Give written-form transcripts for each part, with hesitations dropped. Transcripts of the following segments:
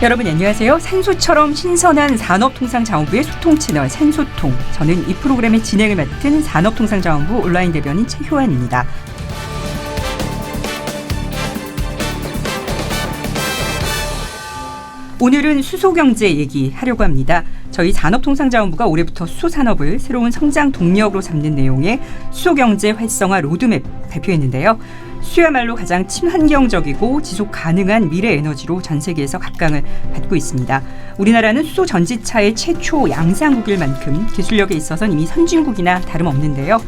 여러분 안녕하세요. 산소처럼 신선한 산업통상자원부의 소통 채널 산소통. 저는 이 프로그램의 진행을 맡은 산업통상자원부 온라인 대변인 최효안입니다. 오늘은 수소경제 얘기하려고 합니다. 저희 산업통상자원부가 올해부터 수소산업을 새로운 성장 동력으로 삼는 내용의 수소경제 활성화 로드맵 발표했는데요. 수소야말로 가장 친환경적이고 지속 가능한 미래 에너지로 전 세계에서 각광을 받고 있습니다. 우리나라는 수소 전지차의 최초 양산국일 만큼 기술력에 있어서는 이미 선진국이나 다름없는데요.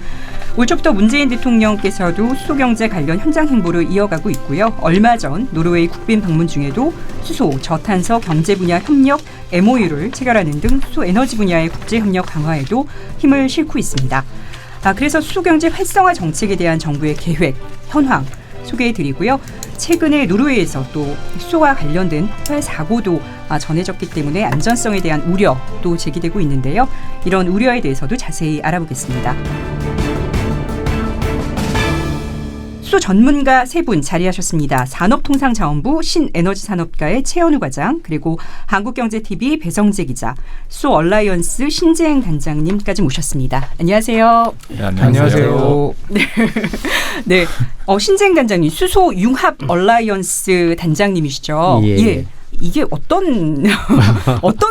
올 초부터 문재인 대통령께서도 수소경제 관련 현장 행보를 이어가고 있고요. 얼마 전 노르웨이 국빈 방문 중에도 수소, 저탄소 경제 분야 협력 MOU를 체결하는 등 수소 에너지 분야의 국제협력 강화에도 힘을 싣고 있습니다. 그래서 수소경제 활성화 정책에 대한 정부의 계획, 현황 소개해드리고요. 최근에 노르웨이에서 또 수소와 관련된 폭발 사고도 전해졌기 때문에 안전성에 대한 우려도 제기되고 있는데요. 이런 우려에 대해서도 자세히 알아보겠습니다. 수소 전문가 세 분 자리하셨습니다. 산업통상자원부 신에너지산업과의 최현우 과장, 그리고 한국경제TV 배성재 기자, 수소 얼라이언스 신재행 단장님까지 모셨습니다. 안녕하세요. 네, 안녕하세요. 네, 신재행 단장님, 수소 융합 얼라이언스 단장님이시죠? 예. 이게 어떤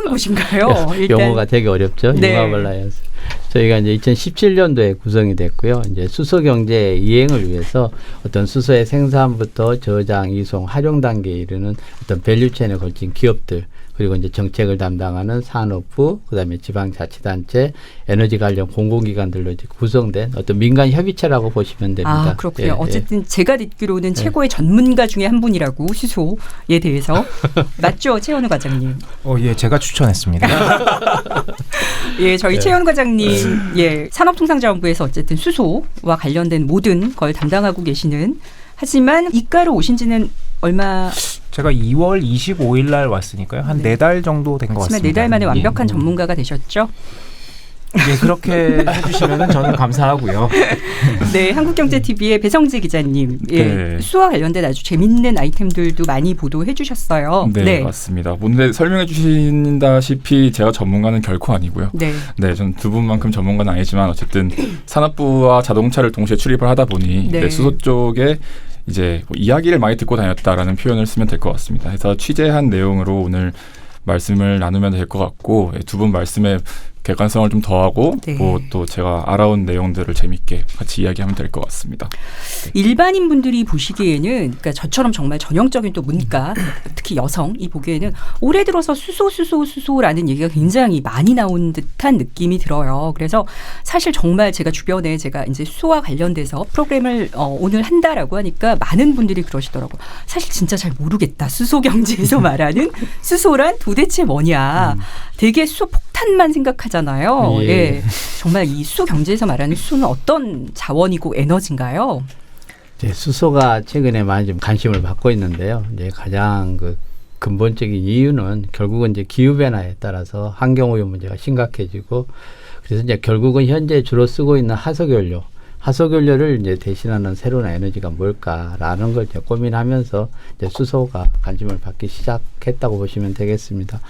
곳인가요? 일단 용어가 되게 어렵죠. 네. 융합 얼라이언스. 저희가 이제 2017년도에 구성이 됐고요. 이제 수소 경제 이행을 위해서 어떤 수소의 생산부터 저장, 이송, 활용 단계에 이르는 어떤 밸류체인에 걸친 기업들, 그리고 이제 정책을 담당하는 산업부, 그다음에 지방자치단체, 에너지 관련 공공기관들로 이제 구성된 어떤 민간 협의체라고 보시면 됩니다. 그렇군요. 어쨌든 제가 듣기로는 최고의 전문가 중에 한 분이라고 수소에 대해서 맞죠, 최현우 과장님? 예, 제가 추천했습니다. 예, 저희 최현우 과장님, 예, 산업통상자원부에서 어쨌든 수소와 관련된 모든 걸 담당하고 계시는. 하지만 이과로 오신지는 얼마? 제가 2월 25일 날 왔으니까요. 한 4달 정도 된 것 같습니다. 4달 만에 완벽한 전문가가 되셨죠? 예, 그렇게 해주시면 저는 감사하고요. 네, 한국경제TV의 배성재 기자님. 예, 네. 수소와 관련된 아주 재밌는 아이템들도 많이 보도해 주셨어요. 네, 맞습니다. 근데 설명해 주신다시피 제가 전문가는 결코 아니고요. 네, 저는 두 분만큼 전문가는 아니지만 어쨌든 산업부와 자동차를 동시에 출입을 하다 보니 수소 쪽에 이제 이야기를 많이 듣고 다녔다라는 표현을 쓰면 될 것 같습니다. 그래서 취재한 내용으로 오늘 말씀을 나누면 될 것 같고, 두 분 말씀에 객관성을 좀 더하고 또 제가 알아온 내용들을 재밌게 같이 이야기하면 될 것 같습니다. 일반인 분들이 보시기에는, 그러니까 저처럼 정말 전형적인 또 문과, 특히 여성이 보기에는 올해 들어서 수소라는 얘기가 굉장히 많이 나온 듯한 느낌이 들어요. 그래서 사실 정말 제가 주변에 제가 이제 수소와 관련돼서 프로그램을 오늘 한다라고 하니까 많은 분들이 그러시더라고요. 사실 진짜 잘 모르겠다. 수소 경제에서 말하는 수소란 도대체 뭐냐. 되게 수소 폭탄만 생각하잖아요. 예. 예. 정말 이 수소 경제에서 말하는 수소는 어떤 자원이고 에너지인가요? 이제 수소가 최근에 많이 좀 관심을 받고 있는데요. 이제 가장 그 근본적인 이유는 결국은 이제 기후 변화에 따라서 환경 오염 문제가 심각해지고, 그래서 이제 결국은 현재 주로 쓰고 있는 하석연료를 이제 대신하는 새로운 에너지가 뭘까라는 걸 이제 고민하면서 이제 수소가 관심을 받기 시작했다고 보시면 되겠습니다.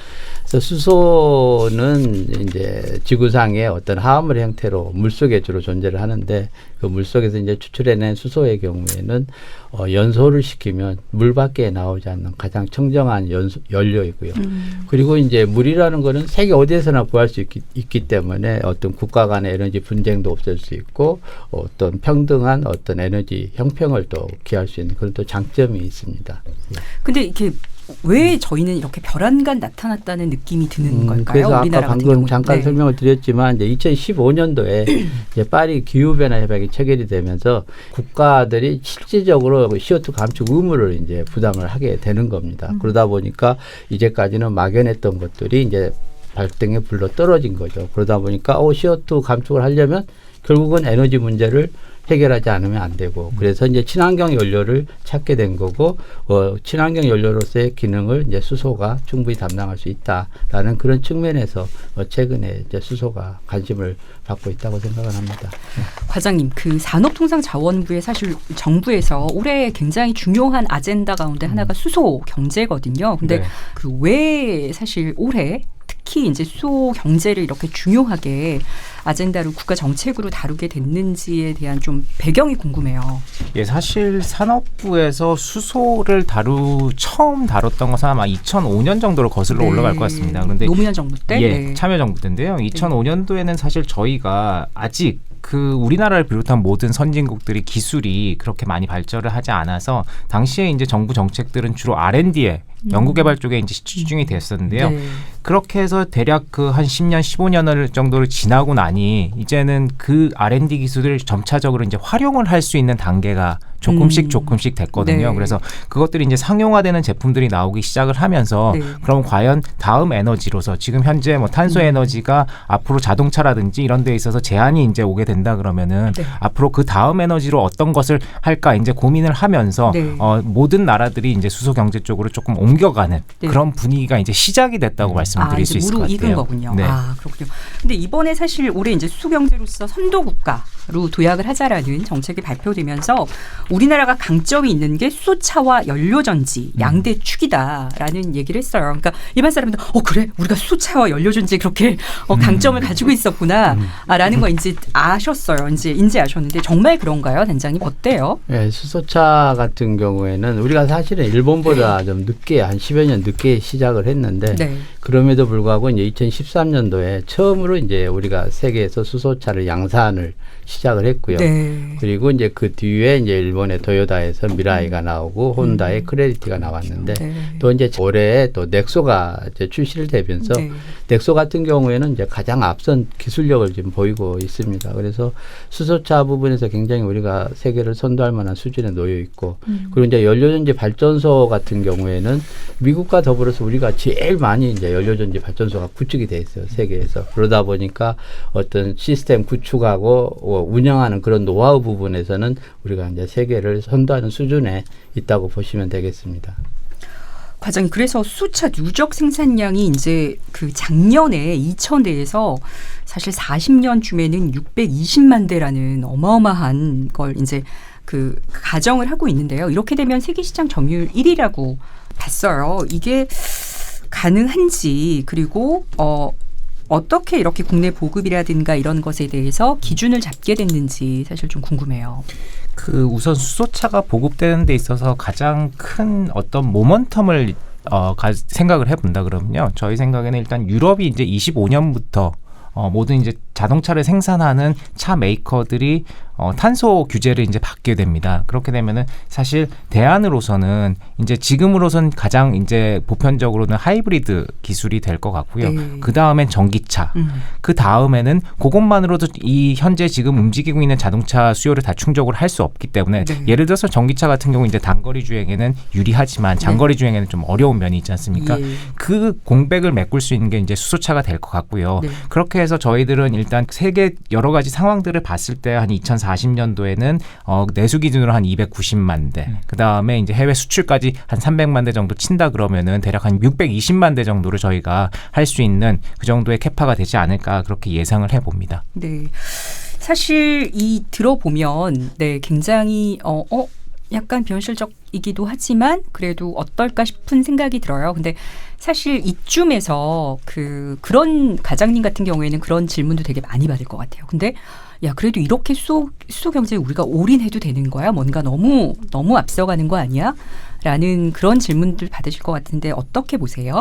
그래서 수소는 이제 지구상의 어떤 화합물 형태로 물속에 주로 존재를 하는데, 그 물속에서 이제 추출해낸 수소의 경우에는 연소를 시키면 물 밖에 나오지 않는 가장 청정한 연료이고요. 그리고 이제 물이라는 거는 세계 어디에서나 구할 수 있기 때문에 어떤 국가 간의 에너지 분쟁도 없앨 수 있고, 어떤 평등한 어떤 에너지 형평을 또 기할 수 있는 그런 또 장점이 있습니다. 근데 이렇게 왜 저희는 이렇게 별안간 나타났다는 느낌이 드는 걸까요? 그래서 우리나라 아까 같은 방금 경우는. 잠깐 설명을 드렸지만 이제 2015년도에 이제 파리 기후변화 협약이 체결이 되면서 국가들이 실질적으로 CO2 감축 의무를 이제 부담을 하게 되는 겁니다. 그러다 보니까 이제까지는 막연했던 것들이 이제 발등에 불러 떨어진 거죠. 그러다 보니까 CO2 감축을 하려면 결국은 에너지 문제를 해결하지 않으면 안 되고 그래서 이제 친환경 연료를 찾게 된 거고 친환경 연료로서의 기능을 이제 수소가 충분히 담당할 수 있다라는 그런 측면에서 최근에 이제 수소가 관심을 받고 있다고 생각을 합니다. 과장님, 그 산업통상자원부에 사실 정부에서 올해 굉장히 중요한 아젠다 가운데 하나가 수소 경제거든요. 근데 네. 그 왜 사실 올해 특히 이제 수소 경제를 이렇게 중요하게 아젠다로 국가 정책으로 다루게 됐는지에 대한 좀 배경이 궁금해요. 예, 사실 산업부에서 수소를 처음 다뤘던 것은 아마 2005년 정도로 거슬러 네. 올라갈 것 같습니다. 그런데 노무현 정부 때? 예, 네. 참여정부 때인데요. 2005년도에는 사실 저희가 아직 그 우리나라를 비롯한 모든 선진국들이 기술이 그렇게 많이 발전을 하지 않아서 당시에 이제 정부 정책들은 주로 R&D에 연구개발 쪽에 이제 집중이 됐었는데요. 네. 그렇게 해서 대략 그 한 10년, 15년을 정도를 지나고 나니 이제는 그 R&D 기술을 점차적으로 이제 활용을 할 수 있는 단계가 조금씩 됐거든요. 네. 그래서 그것들이 이제 상용화되는 제품들이 나오기 시작을 하면서 네. 그럼 과연 다음 에너지로서 지금 현재 뭐 탄소 에너지가 앞으로 자동차라든지 이런 데 있어서 제한이 이제 오게 된다 그러면은 네. 앞으로 그 다음 에너지로 어떤 것을 할까 이제 고민을 하면서 네. 모든 나라들이 이제 수소 경제 쪽으로 조금 옮겨가는 네. 그런 분위기가 이제 시작이 됐다고 말씀드릴 수 있을 것 같아요. 무르익은 거군요. 네. 아, 그렇군요. 근데 이번에 사실 올해 이제 수소 경제로서 선도 국가로 도약을 하자라는 정책이 발표되면서 우리나라가 강점이 있는 게 수소차와 연료전지 양대 축이다라는 얘기를 했어요. 그러니까 일반 사람들은 그래 우리가 수소차와 연료전지 그렇게 강점을 가지고 있었구나라는 거 이제 아셨어요. 이제 인지하셨는데 정말 그런가요, 단장님? 어때요? 네, 수소차 같은 경우에는 우리가 사실은 일본보다 좀 늦게 한 10여 년 늦게 시작을 했는데 네. 그럼에도 불구하고 이제 2013년도에 처음으로 이제 우리가 세계에서 수소차를 양산을 시작을 했고요. 네. 그리고 이제 그 뒤에 이제 일본의 도요다에서 미라이가 나오고 혼다의 크레디티가 나왔는데 네. 또 이제 올해 또 넥소가 이제 출시를 되면서 네. 넥소 같은 경우에는 이제 가장 앞선 기술력을 지금 보이고 있습니다. 그래서 수소차 부분에서 굉장히 우리가 세계를 선도할 만한 수준에 놓여 있고 그리고 이제 연료전지 발전소 같은 경우에는 미국과 더불어서 우리가 제일 많이 이제 연료전지 발전소가 구축이 돼 있어요. 세계에서. 그러다 보니까 어떤 시스템 구축하고 운영하는 그런 노하우 부분에서는 우리가 이제 세계를 선도하는 수준에 있다고 보시면 되겠습니다. 과장님, 그래서 수차 누적 생산량이 이제 그 작년에 2000대에서 사실 40년쯤에는 620만 대라는 어마어마한 걸 이제 그 가정을 하고 있는데요. 이렇게 되면 세계 시장 점유율 1위라고 봤어요. 이게 가능한지 그리고 어떻게 이렇게 국내 보급이라든가 이런 것에 대해서 기준을 잡게 됐는지 사실 좀 궁금해요. 그 우선 수소차가 보급되는 데 있어서 가장 큰 어떤 모먼텀을 생각을 해본다 그러면요. 저희 생각에는 일단 유럽이 이제 25년부터 모든 이제 자동차를 생산하는 차 메이커들이 탄소 규제를 이제 받게 됩니다. 그렇게 되면은 사실 대안으로서는 이제 지금으로선 가장 이제 보편적으로는 하이브리드 기술이 될 것 같고요. 네. 그 다음엔 전기차. 그 다음에는 그것만으로도 이 현재 지금 움직이고 있는 자동차 수요를 다 충족을 할 수 없기 때문에 네. 예를 들어서 전기차 같은 경우 이제 단거리 주행에는 유리하지만 장거리 주행에는 좀 어려운 면이 있지 않습니까? 예. 그 공백을 메꿀 수 있는 게 이제 수소차가 될 것 같고요. 네. 그렇게 해서 저희들은 일단 세계 여러 가지 상황들을 봤을 때 한 2040년도에는 내수 기준으로 한 290만 대, 그 다음에 이제 해외 수출까지 한 300만 대 정도 친다 그러면은 대략 한 620만 대 정도를 저희가 할 수 있는 그 정도의 캐파가 되지 않을까 그렇게 예상을 해봅니다. 네. 사실 이 들어보면 굉장히 약간 비현실적이기도 하지만 그래도 어떨까 싶은 생각이 들어요. 근데 사실 이쯤에서 그런 과장님 같은 경우에는 그런 질문도 되게 많이 받을 것 같아요. 근데 야 그래도 이렇게 수소 경제에 우리가 올인해도 되는 거야? 뭔가 너무 앞서가는 거 아니야? 라는 그런 질문들 받으실 것 같은데 어떻게 보세요?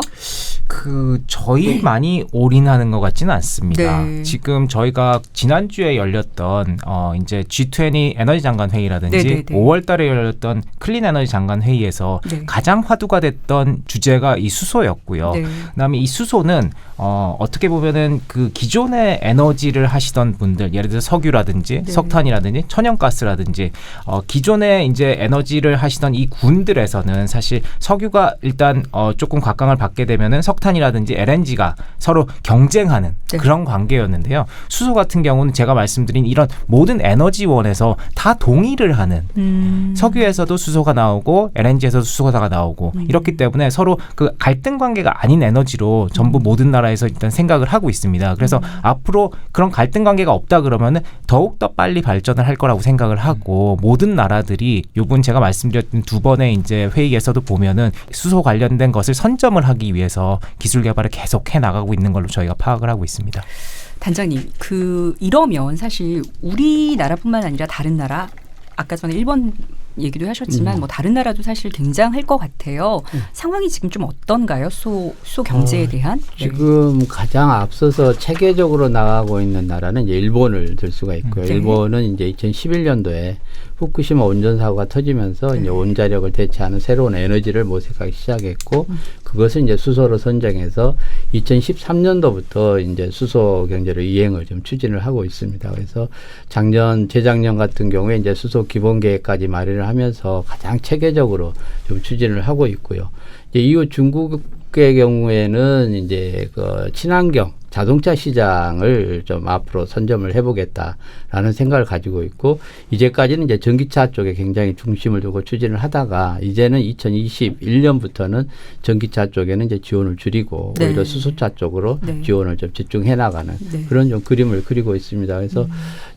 저희만이 올인하는 것 같지는 않습니다. 네. 지금 저희가 지난주에 열렸던 이제 G20 에너지 장관 회의라든지 네네네. 5월 달에 열렸던 클린 에너지 장관 회의에서 네. 가장 화두가 됐던 주제가 이 수소였고요. 네. 그다음에 이 수소는 어떻게 보면은 그 기존의 에너지를 하시던 분들, 예를 들어 석유라든지 네. 석탄이라든지 천연가스라든지 기존에 이제 에너지를 하시던 이 군들에서는 사실 석유가 일단 조금 곽강을 받게 되면은 석탄 석탄이라든지 LNG가 서로 경쟁하는 네. 그런 관계였는데요. 수소 같은 경우는 제가 말씀드린 이런 모든 에너지원에서 다 동의를 하는 석유에서도 수소가 나오고 LNG에서도 수소가 나오고 이렇기 때문에 서로 그 갈등 관계가 아닌 에너지로 전부 모든 나라에서 일단 생각을 하고 있습니다. 그래서 앞으로 그런 갈등 관계가 없다 그러면은 더욱더 빨리 발전을 할 거라고 생각을 하고 모든 나라들이 요번 제가 말씀드렸던 두 번의 이제 회의에서도 보면은 수소 관련된 것을 선점을 하기 위해서 기술 개발을 계속 해 나가고 있는 걸로 저희가 파악을 하고 있습니다. 단장님, 이러면 사실 우리나라뿐만 아니라 다른 나라, 아까 전에 일본 얘기도 하셨지만 뭐 다른 나라도 사실 굉장할 것 같아요. 상황이 지금 좀 어떤가요? 수 경제에 대한? 지금 가장 앞서서 체계적으로 나가고 있는 나라는 이제 일본을 들 수가 있고요. 네. 일본은 이제 2011년도에 후쿠시마 원전 사고가 터지면서 네. 이제 원자력을 대체하는 새로운 에너지를 모색하기 시작했고 그것을 이제 수소로 선정해서 2013년도부터 이제 수소 경제로 이행을 좀 추진을 하고 있습니다. 그래서 재작년 같은 경우에 이제 수소 기본 계획까지 마련을 하면서 가장 체계적으로 좀 추진을 하고 있고요. 이제 이후 중국의 경우에는 이제 그 친환경 자동차 시장을 좀 앞으로 선점을 해보겠다라는 생각을 가지고 있고 이제까지는 이제 전기차 쪽에 굉장히 중심을 두고 추진을 하다가 이제는 2021년부터는 전기차 쪽에는 이제 지원을 줄이고 네. 오히려 수소차 쪽으로 네. 지원을 좀 집중해 나가는 네. 그런 좀 그림을 그리고 있습니다. 그래서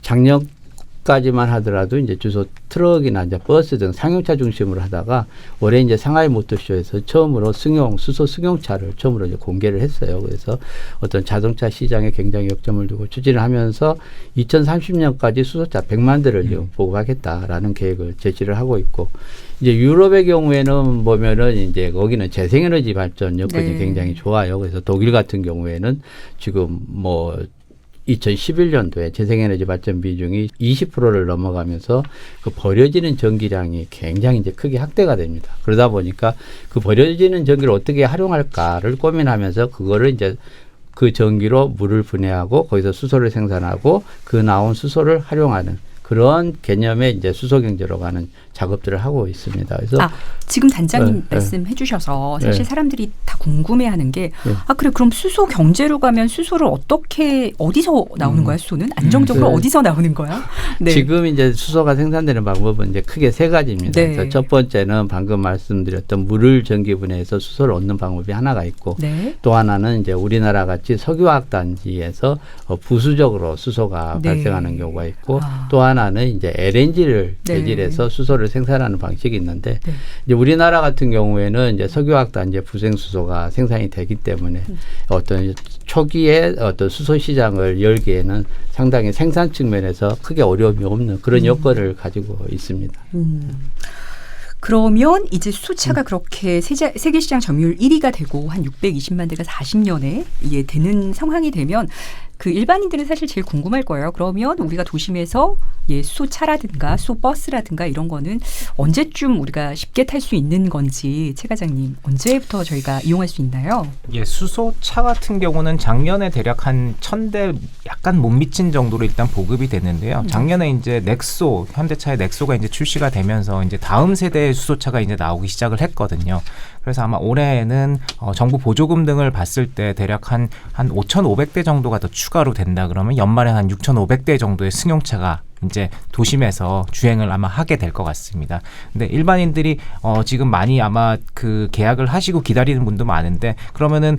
작년까지만 하더라도 이제 주로 트럭이나 이제 버스 등 상용차 중심으로 하다가 올해 이제 상하이 모터쇼에서 처음으로 수소 승용차를 처음으로 이제 공개를 했어요. 그래서 어떤 자동차 시장에 굉장히 역점을 두고 추진을 하면서 2030년까지 수소차 100만 대를 보급하겠다라는 계획을 제시를 하고 있고 이제 유럽의 경우에는 보면은 이제 거기는 재생에너지 발전 여건이 네. 굉장히 좋아요. 그래서 독일 같은 경우에는 지금 2011년도에 재생에너지 발전 비중이 20%를 넘어가면서 그 버려지는 전기량이 굉장히 이제 크게 확대가 됩니다. 그러다 보니까 그 버려지는 전기를 어떻게 활용할까를 고민하면서 그거를 이제 그 전기로 물을 분해하고 거기서 수소를 생산하고 그 나온 수소를 활용하는 그런 개념의 이제 수소 경제로 가는 작업들을 하고 있습니다. 그래서 지금 단장님 네, 말씀해 주셔서 사실 네. 사람들이 다 궁금해하는 게 네. 그래 그럼 수소 경제로 가면 수소를 어디서 나오는 거야? 수소는 안정적으로 네. 어디서 나오는 거야? 네. 지금 이제 수소가 생산되는 방법은 이제 크게 세 가지입니다. 네. 그래서 첫 번째는 방금 말씀드렸던 물을 전기분해해서 수소를 얻는 방법이 하나가 있고 네. 또 하나는 이제 우리나라 같이 석유화학 단지에서 부수적으로 수소가 네. 발생하는 경우가 있고 또 하나는 이제 LNG를 네. 배질해서 수소를 생산하는 방식이 있는데 네. 이제 우리나라 같은 경우에는 이제 석유화학 단지의 부생 수소가 생산이 되기 때문에 어떤 초기에 어떤 수소 시장을 열기에는 상당히 생산 측면에서 크게 어려움이 없는 그런 여건을 가지고 있습니다. 그러면 이제 수소차가 그렇게 세계 시장 점유율 1위가 되고 한 620만 대가 40년에 되는 상황이 되면 그 일반인들은 사실 제일 궁금할 거예요. 그러면 우리가 도심에서 수소차라든가 수소버스라든가 이런 거는 언제쯤 우리가 쉽게 탈 수 있는 건지 최 과장님 언제부터 저희가 이용할 수 있나요? 수소차 같은 경우는 작년에 대략 한 1000대 약간 못 미친 정도로 일단 보급이 됐는데요. 작년에 이제 넥소, 현대차의 넥소가 이제 출시가 되면서 이제 다음 세대의 수소차가 이제 나오기 시작을 했거든요. 그래서 아마 올해에는 정부 보조금 등을 봤을 때 대략 한 5,500대 정도가 더 추가로 된다 그러면 연말에 한 6,500대 정도의 승용차가 이제 도심에서 주행을 아마 하게 될 것 같습니다. 근데 일반인들이 지금 많이 아마 그 계약을 하시고 기다리는 분도 많은데 그러면은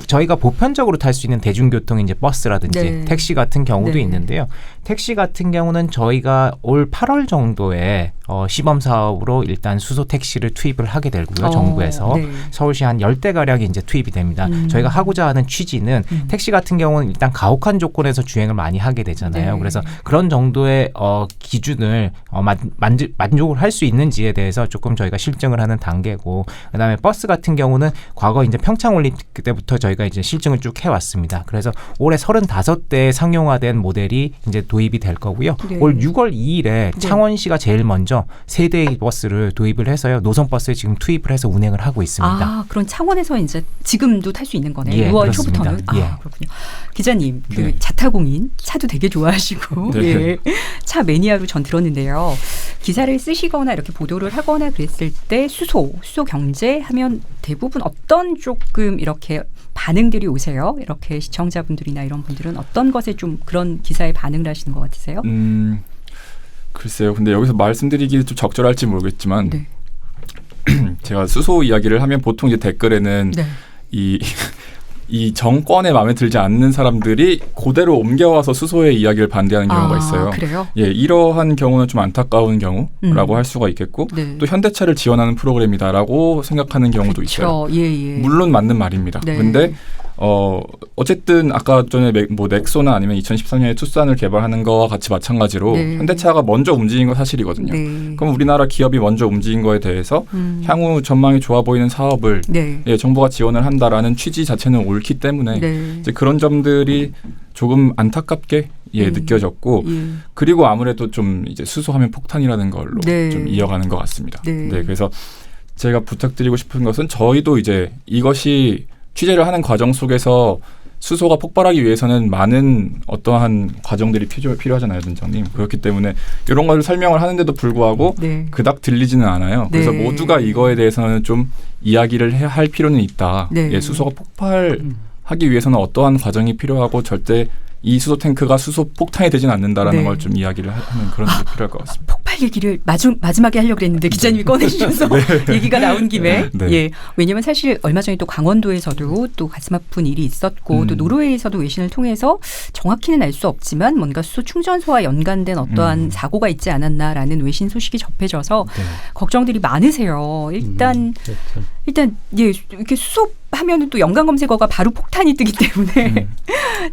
저희가 보편적으로 탈 수 있는 대중교통 이제 버스라든지 네. 택시 같은 경우도 네. 있는데요. 택시 같은 경우는 저희가 올 8월 정도에 시범 사업으로 일단 수소 택시를 투입을 하게 되고요. 정부에서 네. 서울시 한 10대 가량이 이제 투입이 됩니다. 저희가 하고자 하는 취지는 택시 같은 경우는 일단 가혹한 조건에서 주행을 많이 하게 되잖아요. 네. 그래서 그런 정도의 기준을 만족을 할 수 있는지에 대해서 조금 저희가 실증을 하는 단계고, 그다음에 버스 같은 경우는 과거 이제 평창 올림픽 때부터 저희가 이제 실증을 쭉 해왔습니다. 그래서 올해 35대 상용화된 모델이 이제 도입이 될 거고요. 네. 올 6월 2일에 창원시가 제일 먼저 세대의 버스를 도입을 해서요. 노선 버스에 지금 투입을 해서 운행을 하고 있습니다. 그런 창원에서 이제 지금도 탈 수 있는 거네요. 예, 6월 그렇습니다. 초부터는. 예. 그렇군요. 기자님, 네. 자타공인 차도 되게 좋아하시고 네. 차 매니아로 전 들었는데요. 기사를 쓰시거나 이렇게 보도를 하거나 그랬을 때 수소 경제 하면 대부분 어떤 조금 이렇게 반응들이 오세요? 이렇게 시청자분들이나 이런 분들은 어떤 것에 좀 그런 기사에 반응을 하시는 것 같으세요? 글쎄요. 근데 여기서 말씀드리기 좀 적절할지 모르겠지만 네. 제가 수소 이야기를 하면 보통 이제 댓글에는 네. 이 정권에 마음에 들지 않는 사람들이 그대로 옮겨와서 수소의 이야기를 반대하는 경우가 있어요. 그래요? 예, 이러한 경우는 좀 안타까운 경우라고 할 수가 있겠고 네. 또 현대차를 지원하는 프로그램이다라고 생각하는 경우도 있어요. 예. 물론 맞는 말입니다. 네. 근데 어쨌든 아까 전에 넥소나 아니면 2013년에 투싼을 개발하는 거와 같이 마찬가지로 네. 현대차가 먼저 움직인 건 사실이거든요. 네. 그럼 우리나라 기업이 먼저 움직인 거에 대해서 향후 전망이 좋아 보이는 사업을 네. 예, 정부가 지원을 한다라는 취지 자체는 옳기 때문에 네. 이제 그런 점들이 조금 안타깝게 느껴졌고 그리고 아무래도 좀 이제 수소하면 폭탄이라는 걸로 네. 좀 이어가는 것 같습니다. 네. 그래서 제가 부탁드리고 싶은 것은 저희도 이제 이것이 취재를 하는 과정 속에서 수소가 폭발하기 위해서는 많은 어떠한 과정들이 필요하잖아요, 원장님. 그렇기 때문에 이런 걸 설명을 하는데도 불구하고 네. 그닥 들리지는 않아요. 그래서 네. 모두가 이거에 대해서는 좀 이야기를 할 필요는 있다. 네. 예, 수소가 폭발하기 위해서는 어떠한 과정이 필요하고 절대 이 수소 탱크가 수소 폭탄이 되지는 않는다라는 네. 걸 좀 이야기를 하는 그런 게 필요할 것 같습니다. 폭발 얘기를 마지막에 하려고 그랬는데 기자님이 꺼내주셔서 얘기가 나온 김에 네. 예, 왜냐하면 사실 얼마 전에 또 강원도에서도 또 가슴 아픈 일이 있었고 또 노르웨이에서도 외신을 통해서 정확히는 알 수 없지만 뭔가 수소 충전소와 연관된 어떠한 사고가 있지 않았나라는 외신 소식이 접해져서 걱정들이 많으세요. 일단 예, 이렇게 수소 하면은 또 연관 검색어가 바로 폭탄이 뜨기 때문에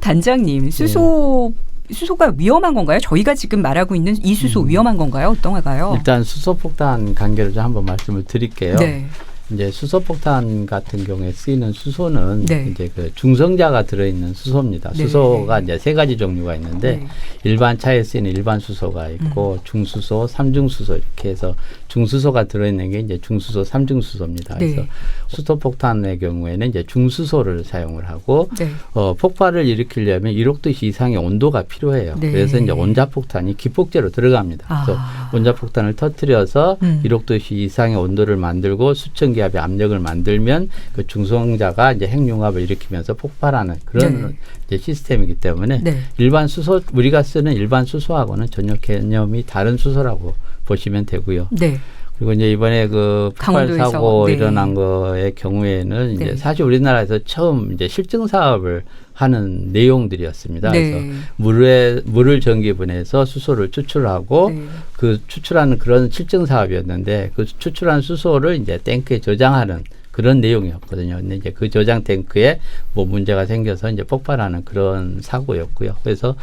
단장님 수소가 위험한 건가요? 저희가 지금 말하고 있는 이 수소 위험한 건가요? 어떤가요? 일단 수소폭탄 관계로 좀 한번 말씀을 드릴게요. 네. 이제 수소폭탄 같은 경우에 쓰이는 수소는 네. 이제 그 중성자가 들어있는 수소입니다. 네. 수소가 이제 세 가지 종류가 있는데 네. 일반 차에 쓰이는 일반 수소가 있고 중수소, 삼중수소 이렇게 해서 중수소가 들어있는 게 이제 중수소, 삼중수소입니다. 그래서 네. 수소폭탄의 경우에는 이제 중수소를 사용을 하고 네. 폭발을 일으키려면 1억 도씨 이상의 온도가 필요해요. 네. 그래서 이제 원자폭탄이 기폭제로 들어갑니다. 그래서 원자폭탄을 터뜨려서 1억 도씨 이상의 온도를 만들고 수천 기압의 압력을 만들면 그 중성자가 이제 핵융합을 일으키면서 폭발하는 그런 이제 시스템이기 때문에 일반 수소 우리가 쓰는 일반 수소하고는 전혀 개념이 다른 수소라고 보시면 되고요. 네. 그리고 이제 이번에 그 폭발 강원도에서, 사고 일어난 거의 경우에는 이제 사실 우리나라에서 처음 이제 실증 사업을 하는 내용들이었습니다. 그래서 물을 전기분해해서 수소를 추출하고 그 추출하는 그런 실증 사업이었는데 그 추출한 수소를 이제 탱크에 저장하는 그런 내용이었거든요. 근데 이제 그 저장 탱크에 뭐 문제가 생겨서 이제 폭발하는 그런 사고였고요. 그래서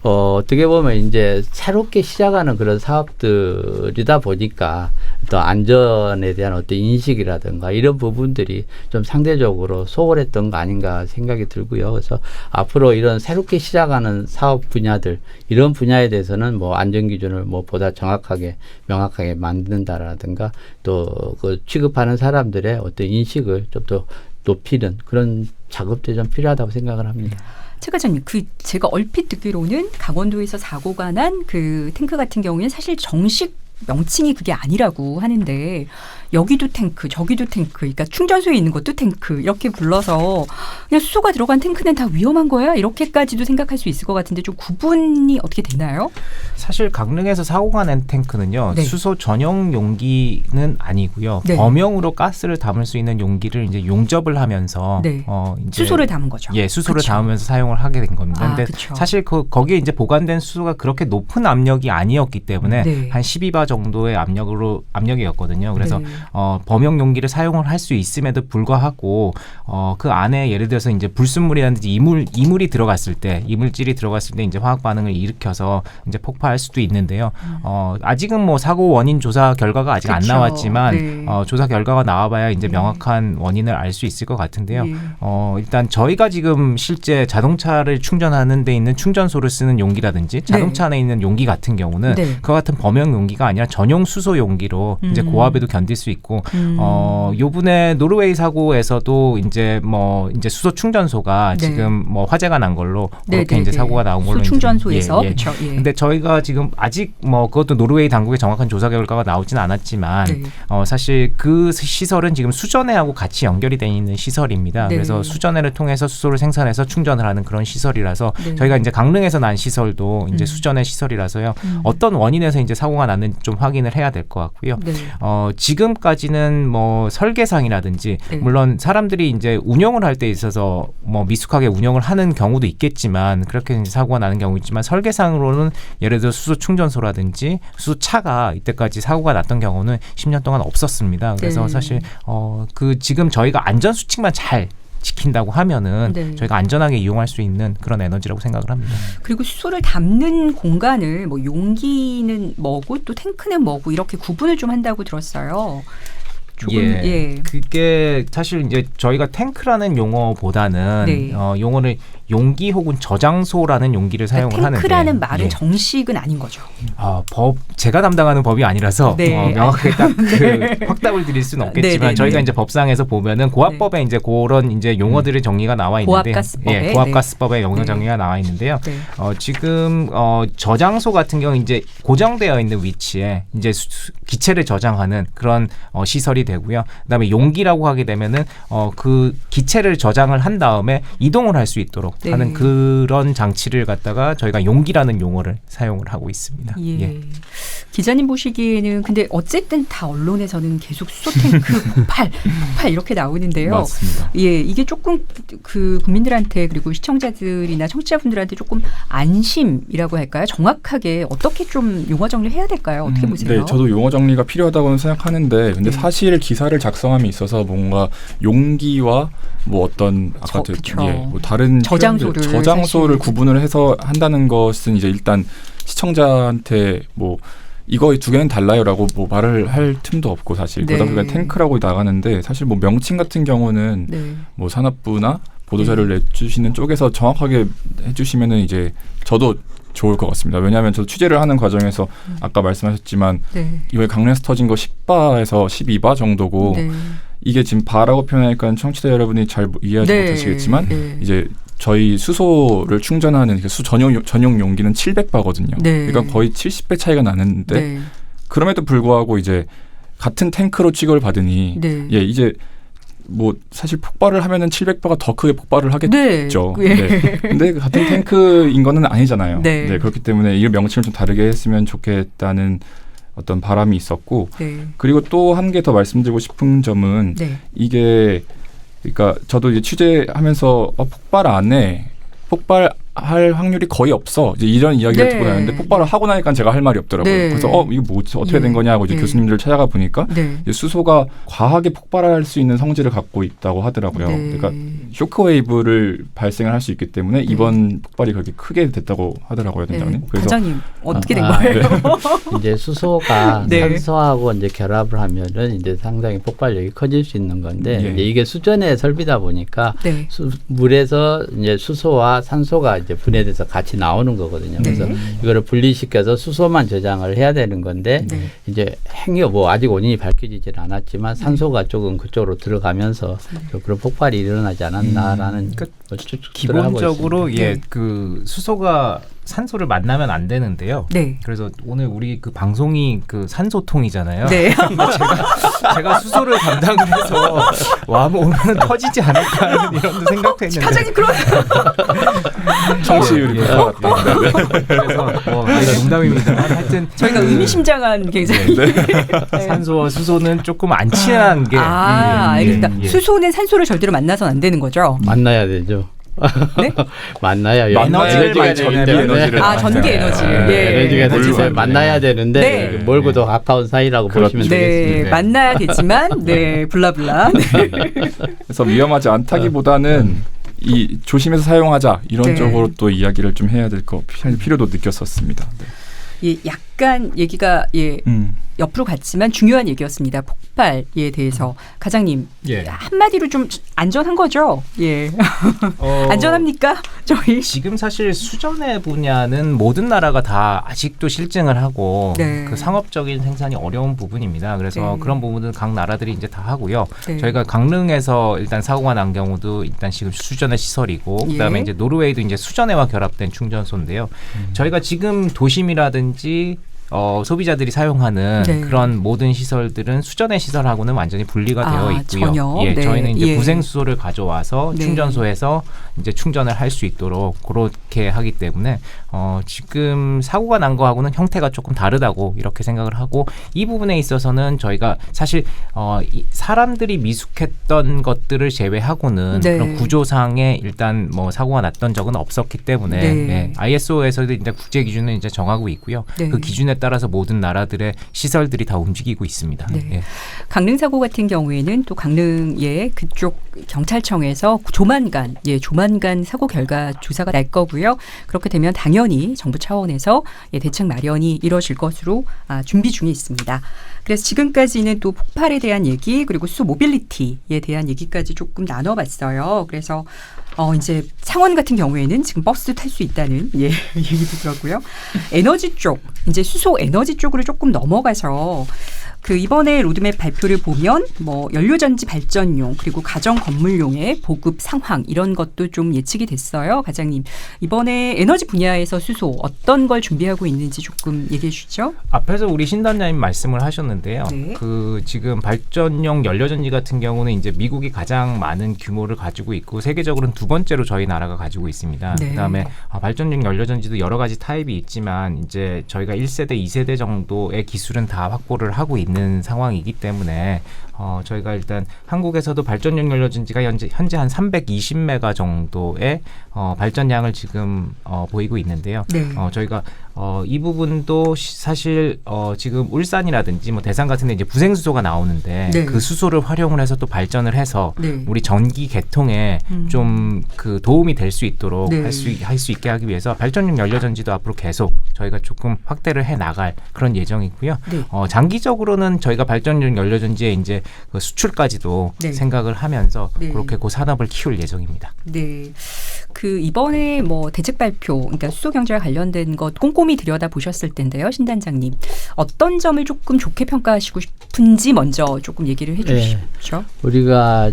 어떻게 보면 이제 새롭게 시작하는 그런 사업들이다 보니까 또 안전에 대한 어떤 인식이라든가 이런 부분들이 좀 상대적으로 소홀했던 거 아닌가 생각이 들고요. 그래서 앞으로 이런 새롭게 시작하는 사업 분야들 이런 분야에 대해서는 뭐 안전 기준을 뭐 보다 정확하게 명확하게 만든다라든가 또 그 취급하는 사람들의 어떤 인식을 좀 더 높이는 그런 작업들이 좀 필요하다고 생각을 합니다. 최 과장님, 제가 얼핏 듣기로는 강원도에서 사고가 난 그 탱크 같은 경우에는 사실 정식 명칭이 그게 아니라고 하는데 여기도 탱크, 저기도 탱크, 그러니까 충전소에 있는 것도 탱크 이렇게 불러서 그냥 수소가 들어간 탱크는 다 위험한 거야? 이렇게까지도 생각할 수 있을 것 같은데 좀 구분이 어떻게 되나요? 사실 강릉에서 사고가 난 탱크는요. 수소 전용 용기는 아니고요. 범용으로 가스를 담을 수 있는 용기를 이제 용접을 하면서 이제 수소를 담은 거죠. 예, 수소를 담으면서 사용을 하게 된 겁니다. 근데 사실 거기에 이제 보관된 수소가 그렇게 높은 압력이 아니었기 때문에 한 12바 정도의 압력이었거든요. 그래서 범용 용기를 사용을 할 수 있음에도 불구하고 그 안에 예를 들어서 이제 불순물이라든지 이물이 들어갔을 때 이물질이 들어갔을 때 이제 화학 반응을 일으켜서 이제 폭파할 수도 있는데요. 아직은 뭐 사고 원인 조사 결과가 아직 안 나왔지만 조사 결과가 나와봐야 이제 명확한 원인을 알 수 있을 것 같은데요. 일단 저희가 지금 실제 자동차를 충전하는 데 있는 충전소를 쓰는 용기라든지 자동차 안에 있는 용기 같은 경우는 그와 같은 범용 용기가 아니라 전용 수소 용기로 이제 고압에도 견딜 수 있고 요번에 노르웨이 사고에서도 이제 수소 충전소가 네. 지금 화재가 난 걸로 그렇게 네, 이제 네. 사고가 나온 걸로 수충전소에서 이제, 그렇죠. 예. 근데 저희가 지금 아직 그것도 노르웨이 당국의 정확한 조사 결과가 나오진 않았지만 네. 사실 그 시설은 지금 수전해하고 같이 연결이 돼 있는 시설입니다. 네. 그래서 수전해를 통해서 수소를 생산해서 충전을 하는 그런 시설이라서 네. 저희가 이제 강릉에서 난 시설도 이제 수전해 시설이라서요. 어떤 원인에서 이제 사고가 났는지 좀 확인을 해야 될 것 같고요. 네. 지금까지는 설계상이라든지 네. 물론 사람들이 이제 운영을 할 때 있어서 미숙하게 운영을 하는 경우도 있겠지만 그렇게 이제 사고가 나는 경우 있지만 설계상으로는 예를 들어 수소 충전소라든지 수소차가 이때까지 사고가 났던 경우는 10년 동안 없었습니다. 그래서 네. 사실 지금 저희가 안전 수칙만 잘 지킨다고 하면은 네. 저희가 안전하게 이용할 수 있는 그런 에너지라고 생각을 합니다. 그리고 수소를 담는 공간을 용기는 뭐고 또 탱크는 뭐고 이렇게 구분을 좀 한다고 들었어요. 조금, 예. 그게 사실 이제 저희가 탱크라는 용어보다는 네. 용어를 용기 혹은 저장소라는 용기를 사용을 하는데 탱크라는 말은 예. 정식은 아닌 거죠. 제가 담당하는 법이 아니라서 네. 명확하게 딱 그 확답을 드릴 수는 없겠지만 네, 네, 저희가 네. 이제 법상에서 보면은 고압법에 이제 그런 이제 용어들의 정리가 나와 있는데 고압가스법에, 고압가스법에 용어 네. 정리가 나와 있는데요. 네. 지금 저장소 같은 경우 이제 고정되어 있는 위치에 이제 기체를 저장하는 그런 시설이 되고요. 그다음에 용기라고 하게 되면은 그 기체를 저장을 한 다음에 이동을 할 수 있도록 네. 하는 그런 장치를 갖다가 저희가 용기라는 용어를 사용을 하고 있습니다. 예. 예. 기자님 보시기에는 근데 어쨌든 다 언론에서는 계속 수소탱크 폭발 이렇게 나오는데요. 맞습니다. 예, 이게 조금 그 국민들한테 그리고 시청자들이나 청취자분들한테 조금 안심이라고 할까요? 정확하게 어떻게 좀 용어 정리를 해야 될까요? 어떻게 보세요? 네, 저도 용어 정리가 필요하다고는 생각하는데 근데 네. 사실 기사를 작성함에 있어서 뭔가 용기와 어떤 아까 그쵸. 다른 저장소를 저장소를 사실. 구분을 해서 한다는 것은 이제 일단 시청자한테 이거 두 개는 달라요라고 말을 할 틈도 없고 사실 네. 그러다 보니까 탱크라고 나가는데 사실 명칭 같은 경우는 네. 산업부나 보도자료를 내주시는 쪽에서 정확하게 해주시면은 이제 저도 좋을 것 같습니다. 왜냐하면 저도 취재를 하는 과정에서 아까 말씀하셨지만 네. 이번에 강릉에서 터진 거 10바에서 12바 정도고 네. 이게 지금 바라고 표현하니까 청취자 여러분이 잘 이해하지 네. 못하시겠지만 네. 이제 저희 수소를 충전하는 수 전용 용기는 700바거든요. 네. 그러니까 거의 70배 차이가 나는데 네. 그럼에도 불구하고 이제 같은 탱크로 취급을 받으니 네. 이제 사실 폭발을 하면은 700바가 더 크게 폭발을 하겠죠. 네. 네. 근데 같은 탱크인 거는 아니잖아요. 네. 그렇기 때문에 이 명칭을 좀 다르게 했으면 좋겠다는 어떤 바람이 있었고 네. 그리고 또 한 개 더 말씀드리고 싶은 점은 네. 이게 그러니까 저도 이제 취재하면서 폭발 안 해. 폭발할 확률이 거의 없어. 이제 이런 이야기를 네. 듣고 다녔는데 폭발을 하고 나니까 제가 할 말이 없더라고요. 네. 그래서 이거 뭐지? 어떻게 예. 된 거냐고 이제 예. 교수님들을 찾아가 보니까 네. 이제 수소가 과하게 폭발할 수 있는 성질을 갖고 있다고 하더라고요. 네. 그러니까 쇼크웨이브를 발생을 할 수 있기 때문에 이번 폭발이 그렇게 크게 됐다고 하더라고요, 단장님. 네. 단장님 어떻게 된 아, 거예요? 이제 수소가 네. 산소하고 이제 결합을 하면은 이제 상당히 폭발력이 커질 수 있는 건데 예. 이제 이게 수전의 설비다 보니까 네. 물에서 이제 수소와 산소가 이제 분해돼서 같이 나오는 거거든요. 그래서 네. 이거를 분리시켜서 수소만 저장을 해야 되는 건데 네. 이제 아직 원인이 밝혀지질 않았지만 산소가 조금 그쪽으로 들어가면서 그런 폭발이 일어나지 않았나라는 추측을 하고 기본적으로 있습니다. 그 수소가 산소를 만나면 안 되는데요. 네. 그래서 오늘 우리 그 방송이 그 산소통이잖아요. 네. 제가 수소를 담당을 해서 오면 터지지 않을까 하는 이런 생각도 했는데. 사장님 그런 청취율이 예. 높아갔다. 그래서 농담입니다만 하여튼 저희가 의미심장한 굉장히 산소와 수소는 조금 안 친한 게 알겠다. 예. 수소는 산소를 절대로 만나서는 안 되는 거죠. 만나야 되죠. 네? 만나야 에너지를 에너지가 되기 때문에 전기 에너지를. 에너지가 되기 때문에 만나야 되는데 네. 멀고도 가까운 사이라고 보시면 네, 되겠습니다. 만나야겠지만, 네, 블라블라. 네. 그래서 위험하지 않다기보다는 이 조심해서 사용하자 이런 네. 쪽으로 또 이야기를 좀 해야 될 필요도 느꼈었습니다. 네. 예, 약 잠깐 얘기가 옆으로 갔지만 중요한 얘기였습니다. 폭발에 대해서 과장님 예. 한마디로 좀 안전한 거죠? 예. 안전합니까? 저희 지금 사실 수전의 분야는 모든 나라가 다 아직도 실증을 하고 네. 그 상업적인 생산이 어려운 부분입니다. 그래서 네. 그런 부분은 각 나라들이 이제 다 하고요. 네. 저희가 강릉에서 일단 사고가 난 경우도 일단 지금 수전의 시설이고 그다음에 예. 이제 노르웨이도 이제 수전해와 결합된 충전소인데요. 저희가 지금 도심이라든지 소비자들이 사용하는 네. 그런 모든 시설들은 수전의 시설하고는 완전히 분리가 되어 있고요. 전혀? 예, 네. 저희는 이제 예. 부생수소를 가져와서 네. 충전소에서 이제 충전을 할 수 있도록 그렇게 하기 때문에 지금 사고가 난 거하고는 형태가 조금 다르다고 이렇게 생각을 하고 이 부분에 있어서는 저희가 사실 사람들이 미숙했던 것들을 제외하고는 네. 그런 구조상에 일단 뭐 사고가 났던 적은 없었기 때문에 네. 네, ISO에서도 이제 국제 기준을 이제 정하고 있고요. 네. 그 기준에 따라서 모든 나라들의 시설들이 다 움직이고 있습니다. 네. 예. 강릉 사고 같은 경우에는 또 강릉의 그쪽 경찰청에서 조만간 사고 결과 조사가 날 거고요. 그렇게 되면 당연히 정부 차원에서 대책 마련이 이뤄질 것으로 준비 중에 있습니다. 그래서 지금까지는 또 폭발에 대한 얘기 그리고 수소 모빌리티에 대한 얘기까지 조금 나눠봤어요. 그래서 이제 창원 같은 경우에는 지금 버스 탈 수 있다는 얘기도 들었고요. 에너지 쪽, 이제 수소 에너지 쪽으로 조금 넘어가서 그 이번에 로드맵 발표를 보면 뭐 연료전지 발전용 그리고 가정 건물용의 보급 상황 이런 것도 좀 예측이 됐어요. 과장님 이번에 에너지 분야에서 수소 어떤 걸 준비하고 있는지 조금 얘기해 주시죠. 앞에서 우리 신단장님 말씀을 하셨는데요. 네. 그 지금 발전용 연료전지 같은 경우는 이제 미국이 가장 많은 규모를 가지고 있고 세계적으로는 두 번째로 저희 나라가 가지고 있습니다. 네. 그다음에 발전용 연료전지도 여러 가지 타입이 있지만 이제 저희가 1세대, 2세대 정도의 기술은 다 확보를 하고 있는 상황이기 때문에 저희가 일단 한국에서도 발전용 연료전지가 현재 한 320메가 정도의 발전량을 지금 보이고 있는데요. 네. 저희가 이 부분도 사실 지금 울산이라든지 뭐 대산 같은 데 이제 부생수소가 나오는데 네. 그 수소를 활용을 해서 또 발전을 해서 네. 우리 전기 개통에 좀 그 도움이 될 수 있도록 네. 할 수 있게 하기 위해서 발전용 연료전지도 앞으로 계속 저희가 조금 확대를 해 나갈 그런 예정이고요. 네. 장기적으로는 저희가 발전용 연료전지의 이제 그 수출까지도 네. 생각을 하면서 네. 그렇게 그 산업을 키울 예정입니다. 네. 그 이번에 뭐 대책 발표, 그러니까 수소 경제와 관련된 것 꼼꼼히 들여다 보셨을 텐데요, 신단장님. 어떤 점을 조금 좋게 평가하시고 싶은지 먼저 조금 얘기를 해주시죠. 우리가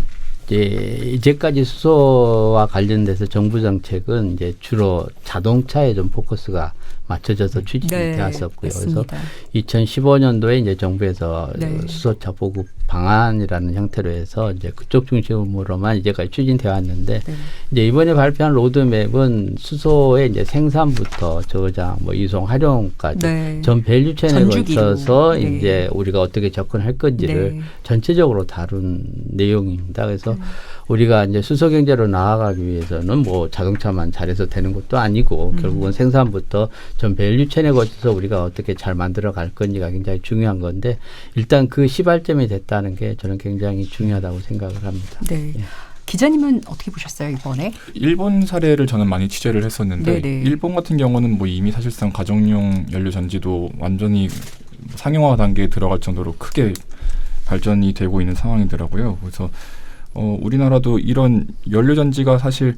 이제까지 수소와 관련돼서 정부 정책은 이제 주로 자동차에 좀 포커스가 맞춰져서 추진이 되었었고요. 맞습니다. 그래서 2015년도에 이제 정부에서 네. 수소차 보급 방안이라는 형태로 해서 이제 그쪽 중심으로만 이제까지 추진되어 왔는데 네. 이제 이번에 발표한 로드맵은 수소의 이제 생산부터 저장, 뭐 이송, 활용까지 네. 전 밸류체인에 전주기로. 걸쳐서 네. 이제 우리가 어떻게 접근할 건지를 네. 전체적으로 다룬 내용입니다. 그래서 우리가 이제 수소 경제로 나아가기 위해서는 뭐 자동차만 잘해서 되는 것도 아니고 결국은 생산부터 전 밸류체인에 걸쳐서 우리가 어떻게 잘 만들어 갈 건지가 굉장히 중요한 건데 일단 그 시발점이 됐다는 게 저는 굉장히 중요하다고 생각을 합니다. 네. 기자님은 어떻게 보셨어요, 이번에? 일본 사례를 저는 많이 취재를 했었는데 네네. 일본 같은 경우는 뭐 이미 사실상 가정용 연료전지도 완전히 상용화 단계에 들어갈 정도로 크게 발전이 되고 있는 상황이더라고요. 그래서 우리나라도 이런 연료전지가 사실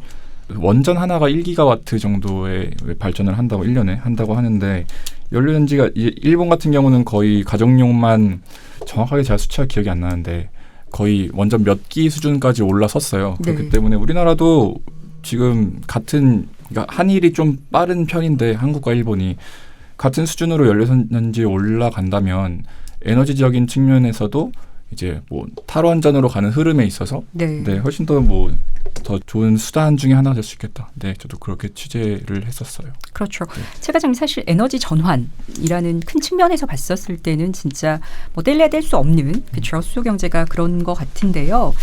원전 하나가 1기가와트 정도의 발전을 한다고 1년에 한다고 하는데 연료전지가 일본 같은 경우는 거의 가정용만 정확하게 제가 수치가 기억이 안 나는데 거의 원전 몇 기 수준까지 올라섰어요. 네. 그렇기 때문에 우리나라도 지금 그러니까 한일이 좀 빠른 편인데 한국과 일본이 같은 수준으로 연료전지에 올라간다면 에너지적인 측면에서도 이제 뭐 탈원전으로 가는 흐름에 있어서 네. 훨씬 더 좋은 수단 중에 하나가 될 수 있겠다. 네, 저도 그렇게 취재를 했었어요. 그렇죠. 최 과장님 사실 에너지 전환이라는 큰 측면에서 봤었을 때는 진짜 뭐 뗄래야 뗄 수 없는 그렇죠. 수소 경제가 그런 것 같은데요.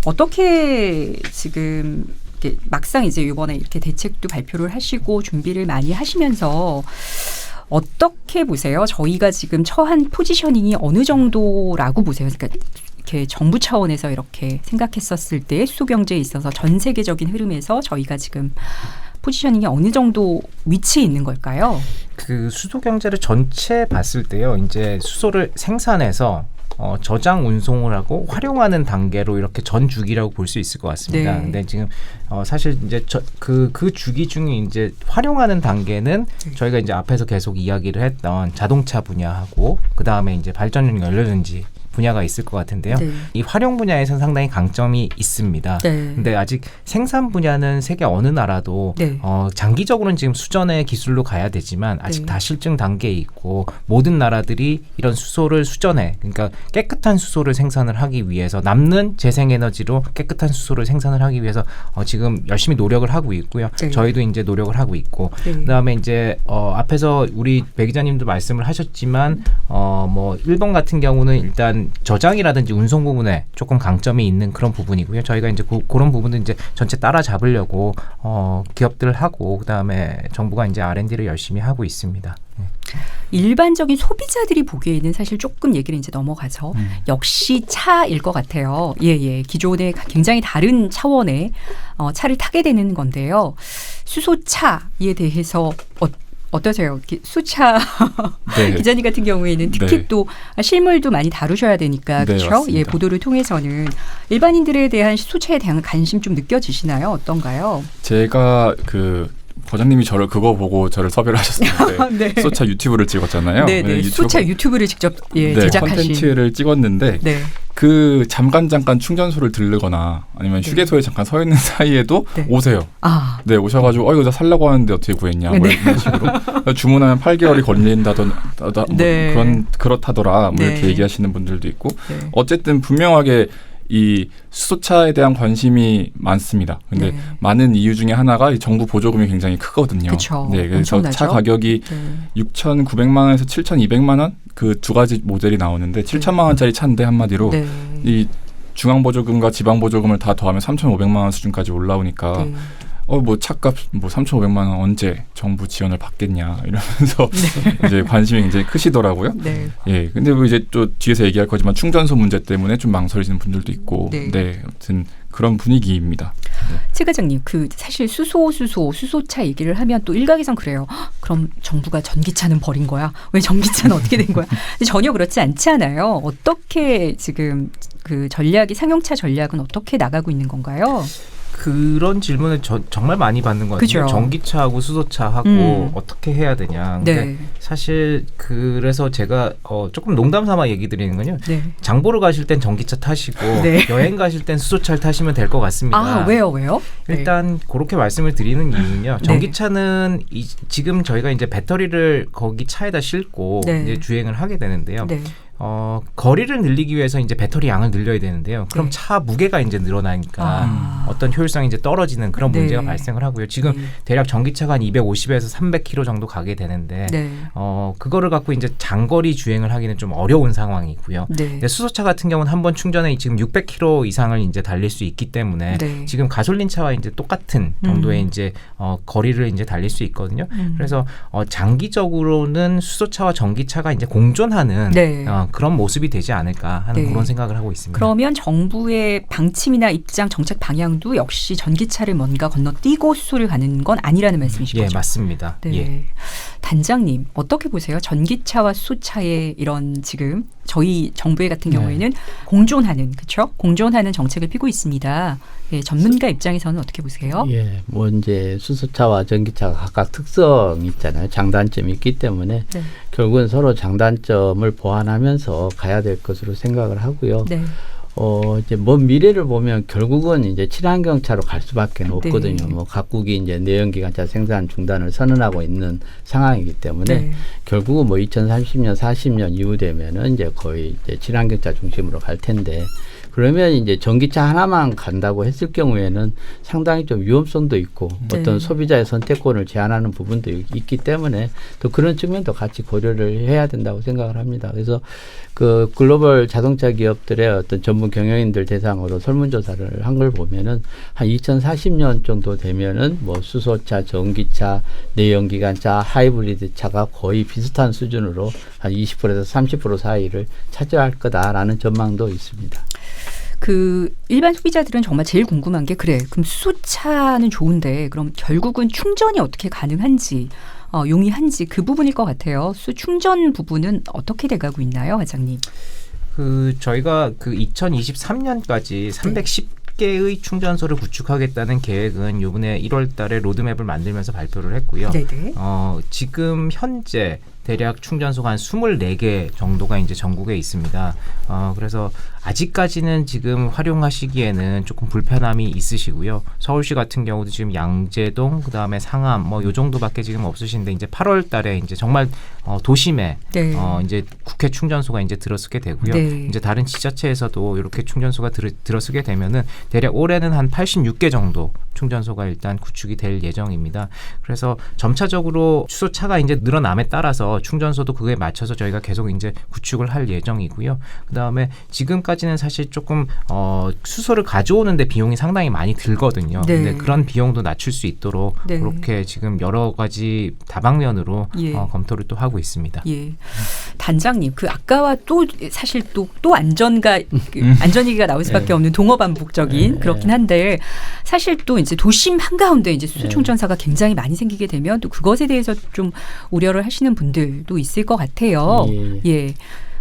어떻게 지금 이렇게 막상 이제 이번에 이렇게 대책도 발표를 하시고 준비를 많이 하시면서 어떻게 보세요? 저희가 지금 처한 포지셔닝이 어느 정도라고 보세요? 그러니까 이렇게 정부 차원에서 이렇게 생각했었을 때 수소 경제에 있어서 전 세계적인 흐름에서 저희가 지금 포지셔닝이 어느 정도 위치에 있는 걸까요? 그 수소 경제를 전체 봤을 때요. 이제 수소를 생산해서 저장 운송을 하고 활용하는 단계로 이렇게 전 주기라고 볼 수 있을 것 같습니다. 네. 근데 지금 사실 이제 그 주기 중에 이제 활용하는 단계는 저희가 이제 앞에서 계속 이야기를 했던 자동차 분야하고 그 다음에 이제 발전용 연료전지 분야가 있을 것 같은데요. 네. 이 활용 분야에서는 상당히 강점이 있습니다. 네. 근데 아직 생산 분야는 세계 어느 나라도 네. 장기적으로는 지금 수전의 기술로 가야 되지만 아직 네. 다 실증 단계에 있고 모든 나라들이 이런 수소를 수전해 그러니까 깨끗한 수소를 생산을 하기 위해서 남는 재생에너지로 깨끗한 수소를 생산을 하기 위해서 지금 열심히 노력을 하고 있고요. 네. 저희도 이제 노력을 하고 있고 네. 그다음에 이제 앞에서 우리 배 기자님도 말씀을 하셨지만 뭐 일본 같은 경우는 일단 저장이라든지 운송 부분에 조금 강점이 있는 그런 부분이고요. 저희가 이제 그런 부분도 이제 전체 따라잡으려고 기업들하고 그다음에 정부가 이제 R&D를 열심히 하고 있습니다. 일반적인 소비자들이 보기에는 사실 조금 얘기를 이제 넘어가서 역시 차일 것 같아요. 예. 기존에 굉장히 다른 차원의 차를 타게 되는 건데요. 수소차에 대해서 어떠세요? 수차 네. 기자님 같은 경우에는 특히 네. 또 실물도 많이 다루셔야 되니까 네, 그렇죠? 맞습니다. 예, 보도를 통해서는 일반인들에 대한 수차에 대한 관심 좀 느껴지시나요? 어떤가요? 제가 그 과장님이 저를 그거 보고 저를 섭외를 하셨었는데 네. 수소차 유튜브를 찍었잖아요. 네. 수차 유튜브를 직접 네, 제작하신. 콘텐츠를 찍었는데 네. 그 잠깐 충전소를 들르거나 아니면 네. 휴게소에 잠깐 서 있는 사이에도 네. 오세요. 아, 네, 오셔가지고 이거 나 살려고 하는데 어떻게 구했냐 뭐 네. 이런 식으로 주문하면 8개월이 걸린다더라 네. 그렇다더라 뭐 네. 이렇게 얘기하시는 분들도 있고 네. 어쨌든 분명하게 이 수소차에 대한 관심이 많습니다. 근데 네. 많은 이유 중에 하나가 이 정부 보조금이 굉장히 크거든요. 그쵸. 네, 그래서 엄청나죠. 차 가격이 네. 6,900만 원에서 7,200만 원 그 두 가지 모델이 나오는데 7천만 원짜리 차인데 한마디로 네. 이 중앙 보조금과 지방 보조금을 다 더하면 3,500만 원 수준까지 올라오니까 네. 뭐 차값 뭐 3,500만 원 언제 정부 지원을 받겠냐 이러면서 이제 관심이 굉장히 크시더라고요. 네. 예, 근데 뭐 이제 또 뒤에서 얘기할 거지만 충전소 문제 때문에 좀 망설이시는 분들도 있고, 네. 네, 아무튼 그런 분위기입니다. 최 과장님, 그 사실 수소차 얘기를 하면 또 일각에선 그래요. 헉, 그럼 정부가 전기차는 버린 거야? 왜 전기차는 어떻게 된 거야? 근데 전혀 그렇지 않지 않아요. 어떻게 지금 그 상용차 전략은 어떻게 나가고 있는 건가요? 그런 질문을 정말 많이 받는 것 같아요. 그죠. 전기차하고 수소차하고 어떻게 해야 되냐. 근데 네. 사실 그래서 제가 조금 농담 삼아 얘기 드리는 건요. 네. 장 보러 가실 땐 전기차 타시고 네. 여행 가실 땐 수소차를 타시면 될 것 같습니다. 아, 왜요? 일단 그렇게 말씀을 드리는 이유는요. 네. 전기차는 지금 저희가 이제 배터리를 거기 차에다 싣고 네. 이제 주행을 하게 되는데요. 네. 거리를 늘리기 위해서 이제 배터리 양을 늘려야 되는데요. 그럼 네. 차 무게가 이제 늘어나니까 어떤 효율성이 이제 떨어지는 그런 네. 문제가 발생을 하고요. 지금 네. 대략 전기차가 한 250에서 300km 정도 가게 되는데 네. 그거를 갖고 이제 장거리 주행을 하기는 좀 어려운 상황이고요. 네. 근데 수소차 같은 경우는 한 번 충전에 지금 600km 이상을 이제 달릴 수 있기 때문에 네. 지금 가솔린 차와 이제 똑같은 정도의 이제 거리를 이제 달릴 수 있거든요. 그래서 장기적으로는 수소차와 전기차가 이제 공존하는 네. 그런 모습이 되지 않을까 하는 네. 그런 생각을 하고 있습니다. 그러면 정부의 방침이나 입장, 정책 방향도 역시 전기차를 뭔가 건너뛰고 수소를 가는 건 아니라는 말씀이신 예, 거죠? 맞습니다. 네. 예. 단장님 어떻게 보세요? 전기차와 수소차의 이런 지금 저희 정부의 같은 경우에는 공존하는 그렇죠? 공존하는 정책을 피고 있습니다. 예, 전문가 입장에서는 어떻게 보세요? 예, 뭐 이제 수소차와 전기차가 각각 특성이 있잖아요. 장단점이 있기 때문에 네. 결국은 서로 장단점을 보완하면서 가야 될 것으로 생각을 하고요. 네. 이제 먼 미래를 보면 결국은 이제 친환경차로 갈 수밖에 없거든요. 네. 뭐 각국이 이제 내연기관차 생산 중단을 선언하고 있는 상황이기 때문에 네. 결국은 뭐 2030년, 40년 이후 되면은 이제 거의 이제 친환경차 중심으로 갈 텐데 그러면 이제 전기차 하나만 간다고 했을 경우에는 상당히 좀 위험성도 있고 네. 어떤 소비자의 선택권을 제한하는 부분도 있기 때문에 또 그런 측면도 같이 고려를 해야 된다고 생각을 합니다. 그래서 그 글로벌 자동차 기업들의 어떤 전문 경영인들 대상으로 설문조사를 한 걸 보면은 한 2040년 정도 되면은 뭐 수소차, 전기차, 내연기관차, 하이브리드 차가 거의 비슷한 수준으로 한 20%에서 30% 사이를 차지할 거다라는 전망도 있습니다. 그 일반 소비자들은 정말 제일 궁금한 게 그래. 그럼 수소차는 좋은데 그럼 결국은 충전이 어떻게 가능한지 용이한지 그 부분일 것 같아요. 충전 부분은 어떻게 돼가고 있나요, 과장님? 그 저희가 그 2023년까지 310개의 충전소를 구축하겠다는 계획은 이번에 1월달에 로드맵을 만들면서 발표를 했고요. 네네. 지금 현재 대략 충전소가 한 24개 정도가 이제 전국에 있습니다. 그래서 아직까지는 지금 활용하시기에는 조금 불편함이 있으시고요. 서울시 같은 경우도 지금 양재동, 그다음에 상암 뭐 요 정도밖에 지금 없으신데 이제 8월 달에 이제 정말 도심에 네. 이제 국회 충전소가 이제 들어서게 되고요. 네. 이제 다른 지자체에서도 이렇게 충전소가 들어서게 되면은 대략 올해는 한 86개 정도 충전소가 일단 구축이 될 예정입니다. 그래서 점차적으로 수소차가 이제 늘어남에 따라서 충전소도 그거에 맞춰서 저희가 계속 이제 구축을 할 예정이고요. 그다음에 지금까지는 사실 조금 수소를 가져오는데 비용이 상당히 많이 들거든요. 네. 근데 그런 비용도 낮출 수 있도록 네. 그렇게 지금 여러 가지 다방면으로 예. 검토를 또 하고 있습니다. 예. 단장님, 그 아까와 또 사실 또 안전 얘기가 나올 수밖에 네. 없는 동어반복적인 네. 그렇긴 한데 사실 또 이제 도심 한가운데 이제 수소 충전소가 굉장히 많이 생기게 되면 또 그것에 대해서 좀 우려를 하시는 분들도 있을 것 같아요. 예.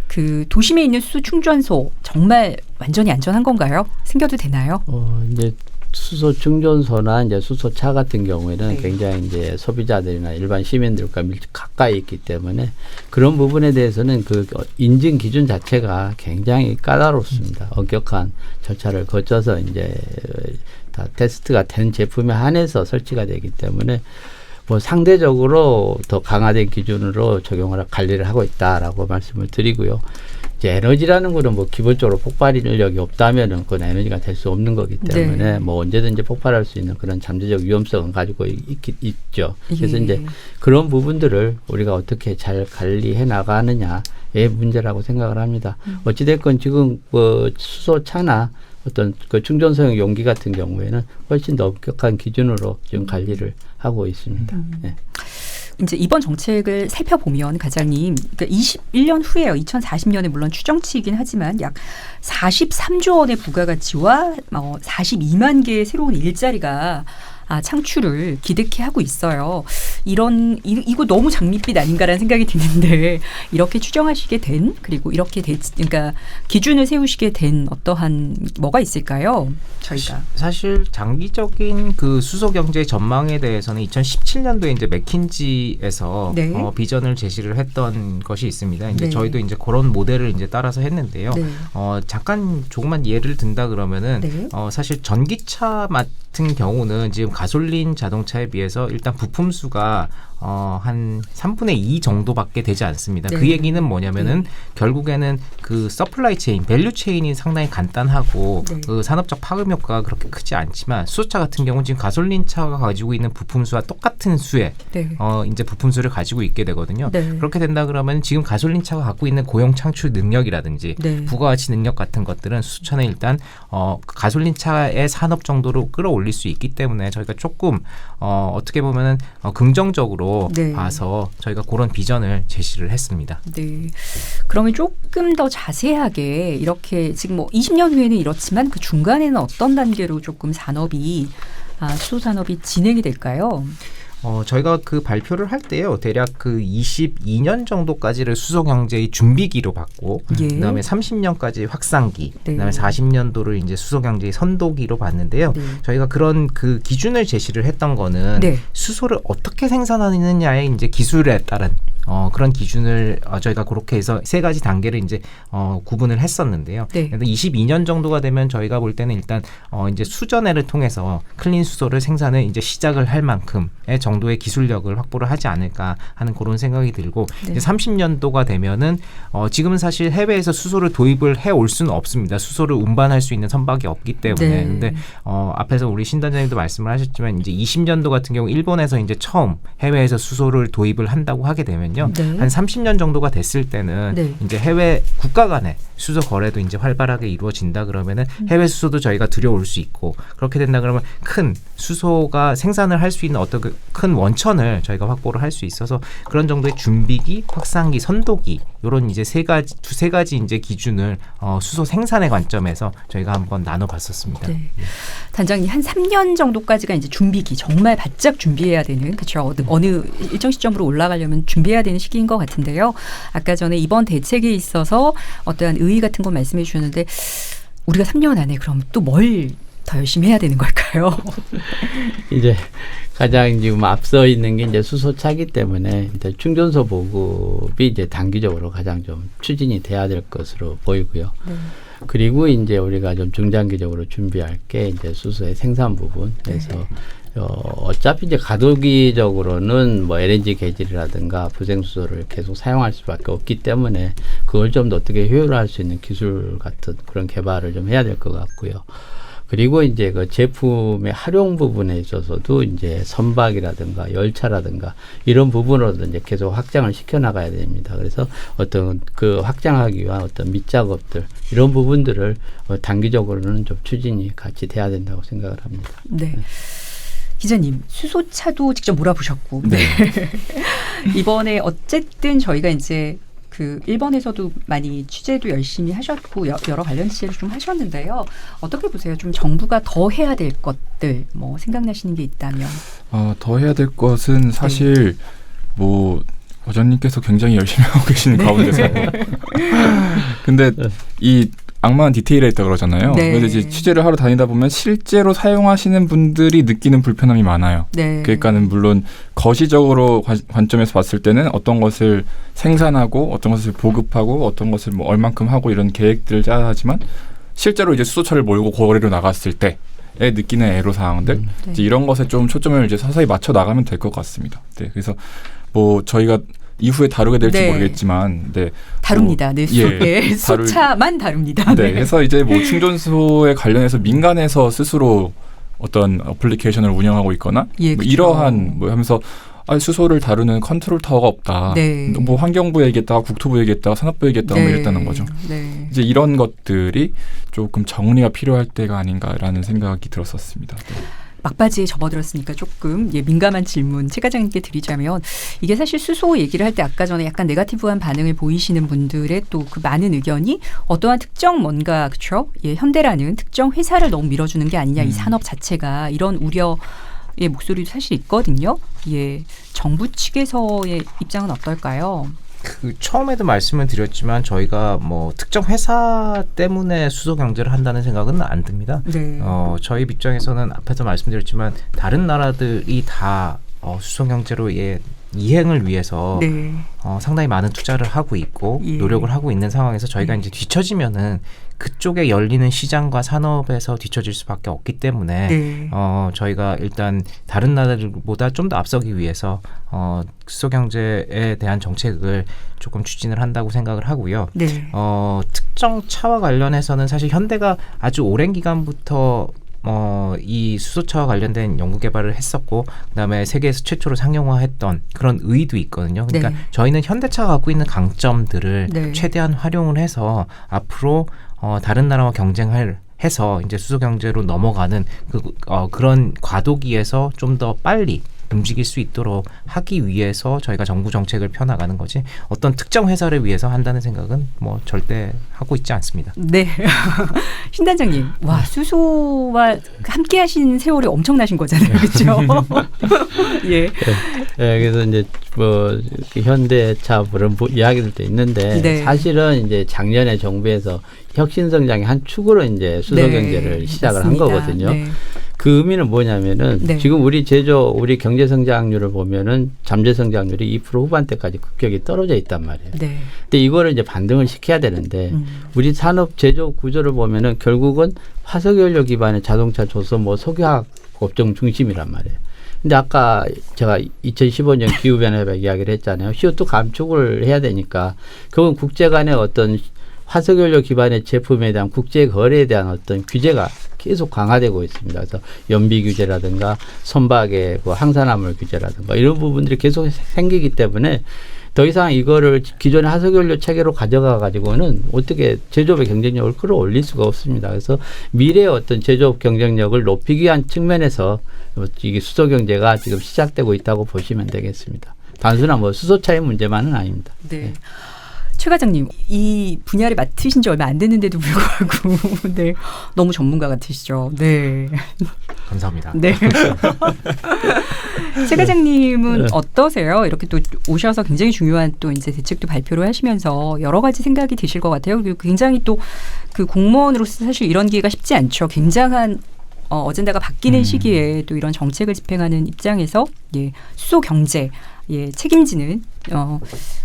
그 도심에 있는 수소 충전소 정말 완전히 안전한 건가요? 생겨도 되나요? 이제 수소 충전소나 이제 수소차 같은 경우에는 네. 굉장히 이제 소비자들이나 일반 시민들과 가까이 있기 때문에 그런 부분에 대해서는 그 인증 기준 자체가 굉장히 까다롭습니다. 엄격한 절차를 거쳐서 이제 다 테스트가 된 제품에 한해서 설치가 되기 때문에 뭐 상대적으로 더 강화된 기준으로 적용을 관리를 하고 있다라고 말씀을 드리고요. 이제 에너지라는 거는 뭐 기본적으로 폭발력이 없다면은 그건 에너지가 될 수 없는 거기 때문에 네. 뭐 언제든지 폭발할 수 있는 그런 잠재적 위험성은 가지고 있죠. 그래서 예. 이제 그런 부분들을 우리가 어떻게 잘 관리해 나가느냐의 문제라고 생각을 합니다. 어찌됐건 지금 수소차나 어떤 그 충전소형 용기 같은 경우에는 훨씬 더 엄격한 기준으로 지금 관리를 하고 있습니다. 네. 이제 이번 정책을 살펴보면 과장님, 그러니까 21년 후에요. 2040년에 물론 추정치이긴 하지만 약 43조 원의 부가가치와 42만 개의 새로운 일자리가 창출을 기대케 하고 있어요. 이거 너무 장밋빛 아닌가라는 생각이 드는데 이렇게 추정하시게 된 그리고 이렇게 그러니까 기준을 세우시게 된 어떠한 뭐가 있을까요? 저희가 사실 장기적인 그 수소 경제 전망에 대해서는 2017년도에 이제 맥킨지에서 네. 비전을 제시를 했던 것이 있습니다. 이제 네. 저희도 이제 그런 모델을 이제 따라서 했는데요. 네. 잠깐 조금만 예를 든다 그러면은 네. 사실 전기차 같은 경우는 지금 가솔린 자동차에 비해서 일단 부품 수가 한 3분의 2 정도밖에 되지 않습니다. 네. 그 얘기는 뭐냐면은 결국에는 그 서플라이 체인, 밸류 체인이 상당히 간단하고 네. 그 산업적 파급 효과가 그렇게 크지 않지만 수소차 같은 경우는 지금 가솔린 차가 가지고 있는 부품 수와 똑같은 수의 네. 이제 부품 수를 가지고 있게 되거든요. 네. 그렇게 된다 그러면 지금 가솔린 차가 갖고 있는 고용 창출 능력이라든지 네. 부가가치 능력 같은 것들은 수소차는 일단 가솔린 차의 산업 정도로 끌어올릴 수 있기 때문에 저희가 조금 어떻게 보면은 긍정적으로 네. 봐서 저희가 그런 비전을 제시를 했습니다. 네. 그러면 조금 더 자세하게 이렇게 지금 뭐 20년 후에는 이렇지만 그 중간에는 어떤 단계로 조금 수소 산업이 진행이 될까요? 저희가 그 발표를 할 때요, 대략 그 22년 정도까지를 수소 경제의 준비기로 봤고, 예. 그다음에 30년까지 확산기, 네. 그다음에 40년도를 이제 수소 경제의 선도기로 봤는데요. 네. 저희가 그런 그 기준을 제시를 했던 거는 네. 수소를 어떻게 생산하느냐의 이제 기술에 따른 그런 기준을 저희가 그렇게 해서 세 가지 단계를 이제 구분을 했었는데요. 네. 그래서 22년 정도가 되면 저희가 볼 때는 일단 이제 수전해를 통해서 클린 수소를 생산을 이제 시작을 할 만큼의 정도의 기술력을 확보를 하지 않을까 하는 그런 생각이 들고 네. 이제 30년도가 되면은 지금은 사실 해외에서 수소를 도입을 해 올 수는 없습니다. 수소를 운반할 수 있는 선박이 없기 때문에. 네. 근데 앞에서 우리 신단장님도 말씀을 하셨지만 이제 20년도 같은 경우 일본에서 이제 처음 해외에서 수소를 도입을 한다고 하게 되면요. 네. 한 30년 정도가 됐을 때는 네. 이제 해외 국가 간의 수소 거래도 이제 활발하게 이루어진다 그러면은 해외 수소도 저희가 들여올 수 있고 그렇게 된다 그러면 큰 수소가 생산을 할 수 있는 어떤 그 큰 원천을 저희가 확보를 할 수 있어서 그런 정도의 준비기, 확산기, 선도기 이런 이제 두세 가지 이제 기준을 수소 생산의 관점에서 저희가 한번 나눠봤었습니다. 네. 단장님 한 3년 정도까지가 이제 준비기 정말 바짝 준비해야 되는 그렇죠. 어느 일정 시점으로 올라가려면 준비해야 되는 시기인 것 같은데요. 아까 전에 이번 대책에 있어서 어떠한 의의 같은 거 말씀해 주셨는데 우리가 3년 안에 그럼 또 뭘 더 열심히 해야 되는 걸까요? 이제 가장 지금 앞서 있는 게 이제 수소차기 때문에 이제 충전소 보급이 이제 단기적으로 가장 좀 추진이 돼야 될 것으로 보이고요. 네. 그리고 이제 우리가 좀 중장기적으로 준비할 게 이제 수소의 생산 부분에서 어차피 이제 가도기적으로는 뭐 LNG 개질이라든가 부생수소를 계속 사용할 수밖에 없기 때문에 그걸 좀 더 어떻게 효율화할 수 있는 기술 같은 그런 개발을 좀 해야 될 것 같고요. 그리고 이제 그 제품의 활용 부분에 있어서도 이제 선박이라든가 열차라든가 이런 부분으로도 이제 계속 확장을 시켜 나가야 됩니다. 그래서 어떤 그 확장하기 위한 어떤 밑작업들 이런 부분들을 단기적으로는 좀 추진이 같이 돼야 된다고 생각을 합니다. 네. 기자님 수소차도 직접 몰아보셨고 네. 이번에 어쨌든 저희가 이제 그 일본에서도 많이 취재도 열심히 하셨고 여러 관련 취재를 좀 하셨는데요. 어떻게 보세요? 좀 정부가 더 해야 될 것들 뭐 생각나시는 게 있다면? 더 해야 될 것은 사실 뭐 과장님께서 굉장히 열심히 하고 계시는 가운데서 근데 이 악마는 디테일에 있다 그러잖아요. 네. 그래서 이제 취재를 하러 다니다 보면 실제로 사용하시는 분들이 느끼는 불편함이 많아요. 네. 그러니까는 물론 거시적으로 관점에서 봤을 때는 어떤 것을 생산하고 어떤 것을 보급하고 어떤 것을 뭐 얼만큼 하고 이런 계획들을 짜야 하지만 실제로 이제 수소차를 몰고 거리로 나갔을 때에 느끼는 애로사항들 네. 이제 이런 것에 좀 초점을 이제 서서히 맞춰 나가면 될 것 같습니다. 네, 그래서 뭐 저희가 이후에 다루게 될지 네. 모르겠지만, 네. 다룹니다. 네, 예, 수차만 다룹니다. 네, 그래서 이제 뭐 충전소에 관련해서 민간에서 스스로 어떤 어플리케이션을 운영하고 있거나 예, 뭐 그렇죠. 이러한 뭐 하면서 수소를 다루는 컨트롤 타워가 없다. 네. 뭐 환경부에 얘기했다가 국토부에 얘기했다가 산업부에 얘기했다가 뭐 이랬다는 거죠. 네. 이제 이런 것들이 조금 정리가 필요할 때가 아닌가라는 생각이 들었었습니다. 네. 막바지에 접어들었으니까 조금 민감한 질문 최 과장님께 드리자면 이게 사실 수소 얘기를 할 때 아까 전에 약간 네거티브한 반응을 보이시는 분들의 또 그 많은 의견이 어떠한 특정 뭔가 그렇죠? 현대라는 특정 회사를 너무 밀어주는 게 아니냐 이 산업 자체가 이런 우려의 목소리도 사실 있거든요. 정부 측에서의 입장은 어떨까요? 그 처음에도 말씀을 드렸지만 저희가 뭐 특정 회사 때문에 수소 경제를 한다는 생각은 안 듭니다. 네. 저희 입장에서는 앞에서 말씀드렸지만 다른 나라들이 다 수소 경제로 이행을 위해서 네. 상당히 많은 투자를 하고 있고 노력을 하고 있는 상황에서 저희가 이제 뒤처지면은 그쪽에 열리는 시장과 산업에서 뒤처질 수밖에 없기 때문에 네. 저희가 일단 다른 나라들보다 좀 더 앞서기 위해서 수소 경제에 대한 정책을 조금 추진을 한다고 생각을 하고요. 네. 특정 차와 관련해서는 사실 현대가 아주 오랜 기간부터 이 수소차와 관련된 연구 개발을 했었고 그다음에 세계에서 최초로 상용화했던 그런 의의도 있거든요. 그러니까 네. 저희는 현대차가 갖고 있는 강점들을 네. 최대한 활용을 해서 앞으로 다른 나라와 경쟁을 해서 이제 수소 경제로 넘어가는 그런 과도기에서 좀 더 빨리 움직일 수 있도록 하기 위해서 저희가 정부 정책을 펴나가는 거지 어떤 특정 회사를 위해서 한다는 생각은 뭐 절대 하고 있지 않습니다. 네. 신 단장님, 와 수소와 함께 하신 세월이 엄청나신 거잖아요. 그렇죠? 예. 그래서 이제 뭐 현대차 그런 이야기들도 있는데 네. 사실은 이제 작년에 정부에서 혁신 성장의 한 축으로 이제 수소 경제를 시작을 맞습니다. 한 거거든요. 네. 그 의미는 뭐냐면은 네. 지금 우리 우리 경제 성장률을 보면은 잠재 성장률이 2% 후반대까지 급격히 떨어져 있단 말이에요. 네. 근데 이거를 이제 반등을 시켜야 되는데 우리 산업 제조 구조를 보면은 결국은 화석연료 기반의 자동차, 조선, 뭐 석유화학 업종 중심이란 말이에요. 근데 아까 제가 2015년 기후변화 이야기를 했잖아요. CO2 감축을 해야 되니까 그건 국제 간의 어떤 화석연료 기반의 제품에 대한 국제 거래에 대한 어떤 규제가 계속 강화되고 있습니다. 그래서 연비 규제라든가 선박의 그 항산화물 규제라든가 이런 부분들이 계속 생기기 때문에 더 이상 이거를 기존의 화석연료 체계로 가져가 가지고는 어떻게 제조업의 경쟁력을 끌어올릴 수가 없습니다. 그래서 미래의 어떤 제조업 경쟁력을 높이기 위한 측면에서 이게 수소 경제가 지금 시작되고 있다고 보시면 되겠습니다. 단순한 뭐 수소차의 문제만은 아닙니다. 네. 최 과장님, 이 분야를 맡으신 지 얼마 안 됐는데도 불구하고 네, 너무 전문가 같으시죠. 네. 감사합니다. 네. 최 과장님은 어떠세요? 이렇게 또 오셔서 굉장히 중요한 또 이제 대책도 발표를 하시면서 여러 가지 생각이 드실 것 같아요. 그리고 굉장히 또 그 공무원으로서 사실 이런 기회가 쉽지 않죠. 굉장한 어젠다가 바뀌는 시기에 또 이런 정책을 집행하는 입장에서 예, 수소 경제 예, 책임지는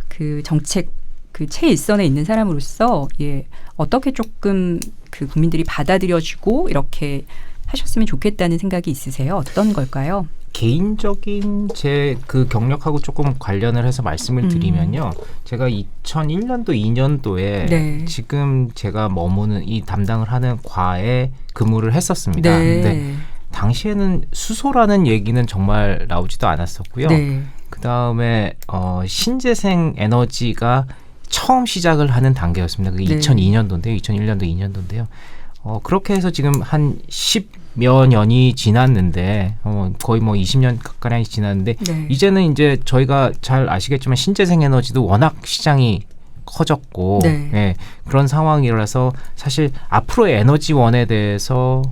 그 정책 그 최일선에 있는 사람으로서 예, 어떻게 조금 그 국민들이 받아들여지고 이렇게 하셨으면 좋겠다는 생각이 있으세요? 어떤 걸까요? 개인적인 제 그 경력하고 조금 관련을 해서 말씀을 드리면요. 제가 2001년도, 2년도에 네. 지금 제가 머무는 이 담당을 하는 과에 근무를 했었습니다. 네. 근데 당시에는 수소라는 얘기는 정말 나오지도 않았었고요. 네. 그다음에 신재생 에너지가 처음 시작을 하는 단계였습니다. 그게 네. 2002년도인데요. 2001년도, 2년도인데요. 그렇게 해서 지금 한 10여 년이 지났는데 거의 뭐 20년 가까이 지났는데 네. 이제는 이제 저희가 잘 아시겠지만 신재생 에너지도 워낙 시장이 커졌고 네. 예, 그런 상황이라서 사실 앞으로의 에너지원에 대해서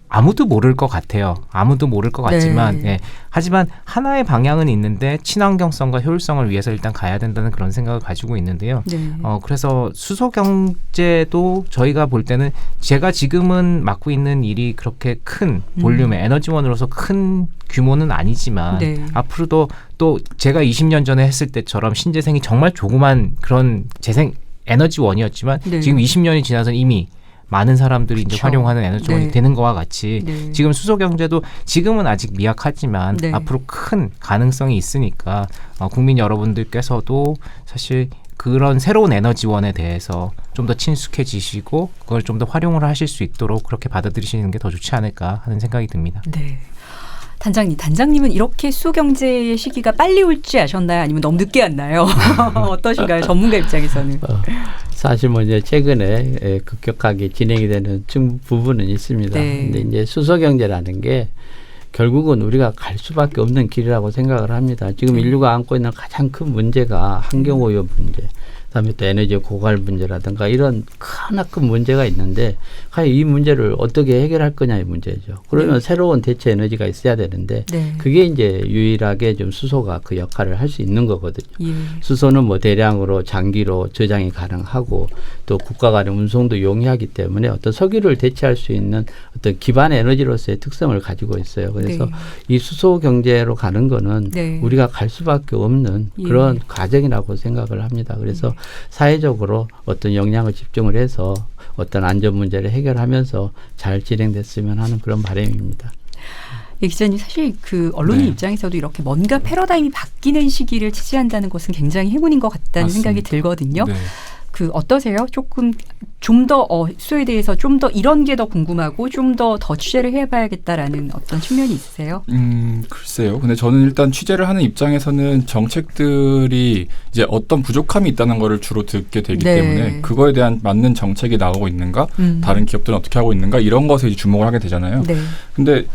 아무도 모를 것 같아요. 아무도 모를 것 같지만 네. 예, 하지만 하나의 방향은 있는데 친환경성과 효율성을 위해서 일단 가야 된다는 그런 생각을 가지고 있는데요. 네. 그래서 수소 경제도 저희가 볼 때는 제가 지금은 맡고 있는 일이 그렇게 큰 볼륨의 에너지원으로서 큰 규모는 아니지만 네. 앞으로도 또 제가 20년 전에 했을 때처럼 신재생이 정말 조그만 그런 재생 에너지원이었지만 네. 지금 20년이 지나서 이미 많은 사람들이 이제 그쵸. 활용하는 에너지원이 네. 되는 거와 같이 네. 지금 수소 경제도 지금은 아직 미약하지만 네. 앞으로 큰 가능성이 있으니까 국민 여러분들께서도 사실 그런 새로운 에너지원에 대해서 좀 더 친숙해지시고 그걸 좀 더 활용을 하실 수 있도록 그렇게 받아들이시는 게 더 좋지 않을까 하는 생각이 듭니다. 네. 단장님은 이렇게 수소 경제의 시기가 빨리 올 줄 아셨나요? 아니면 너무 늦게 왔나요? 어떠신가요? 전문가 입장에서는. 사실 뭐 이제 최근에 급격하게 진행이 되는 부분은 있습니다. 네. 근데 이제 수소 경제라는 게 결국은 우리가 갈 수밖에 없는 길이라고 생각을 합니다. 지금 인류가 안고 있는 가장 큰 문제가 환경오염 문제, 그다음에 또 에너지 고갈 문제라든가 이런 크나큰 문제가 있는데 과연 이 문제를 어떻게 해결할 거냐의 문제죠. 그러면 새로운 대체 에너지가 있어야 되는데 네. 그게 이제 유일하게 좀 수소가 그 역할을 할 수 있는 거거든요. 예. 수소는 뭐 대량으로 장기로 저장이 가능하고 또 국가 간의 운송도 용이하기 때문에 어떤 석유를 대체할 수 있는 어떤 기반 에너지로서의 특성을 가지고 있어요. 그래서 네. 이 수소 경제로 가는 거는 네. 우리가 갈 수밖에 없는 예. 그런 과정이라고 생각을 합니다. 그래서 사회적으로 어떤 역량을 집중을 해서 어떤 안전 문제를 해결하면서 잘 진행됐으면 하는 그런 바람입니다. 예, 기자님 사실 그 언론인 네. 입장에서도 이렇게 뭔가 패러다임이 바뀌는 시기를 취재한다는 것은 굉장히 행운인 것 같다는 맞습니다. 생각이 들거든요. 네. 그 어떠세요? 조금 좀 더 수소에 대해서 좀 더 이런 게 더 궁금하고 좀 더 취재를 해봐야겠다라는 어떤 측면이 있으세요? 글쎄요. 근데 저는 일단 취재를 하는 입장에서는 정책들이 이제 어떤 부족함이 있다는 거를 주로 듣게 되기 네. 때문에 그거에 대한 맞는 정책이 나오고 있는가, 음. 다른 기업들은 어떻게 하고 있는가 이런 것에 이제 주목을 하게 되잖아요. 네. 근데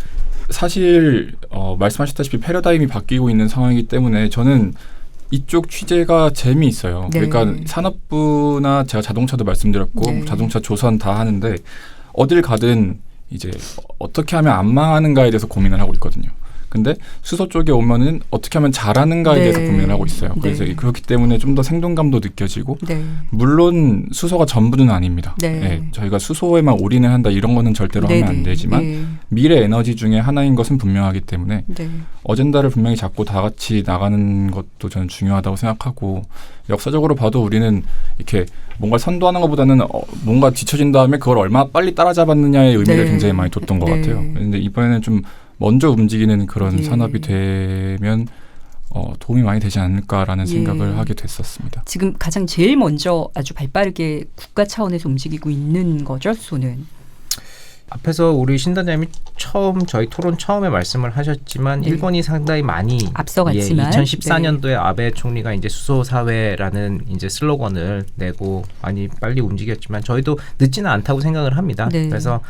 사실 말씀하셨다시피 패러다임이 바뀌고 있는 상황이기 때문에 저는 이쪽 취재가 재미있어요. 네. 그러니까 산업부나 제가 자동차도 말씀드렸고 네. 자동차 조선 다 하는데 어딜 가든 이제 어떻게 하면 안 망하는가에 대해서 고민을 하고 있거든요. 근데 수소 쪽에 오면은 어떻게 하면 잘하는가에 네. 대해서 고민을 하고 있어요. 그래서 네. 그렇기 때문에 좀 더 생동감도 느껴지고 네. 물론 수소가 전부는 아닙니다. 네. 예, 저희가 수소에만 올인을 한다 이런 거는 절대로 네. 하면 안 되지만 네. 미래 에너지 중에 하나인 것은 분명하기 때문에 네. 어젠다를 분명히 잡고 다 같이 나가는 것도 저는 중요하다고 생각하고 역사적으로 봐도 우리는 이렇게 뭔가 선도하는 것보다는 뭔가 뒤처진 다음에 그걸 얼마나 빨리 따라잡았느냐의 의미를 네. 굉장히 많이 뒀던 것 네. 같아요. 그런데 이번에는 좀 먼저 움직이는 그런 예. 산업이 되면 도움이 많이 되지 않을까라는 예. 생각을 하게 됐었습니다. 지금 가장 제일 먼저 아주 발빠르게 국가 차원에서 움직이고 있는 거죠, 수소는. 앞에서 우리 신단장님이 저희 토론 처음에 말씀을 하셨지만 네. 일본이 상당히 많이 앞서갔지만 2014년도에 아베 총리가 이제 수소 사회라는 이제 슬로건을 내고 많이 빨리 움직였지만 저희도 늦지는 않다고 생각을 합니다. 네. 그래서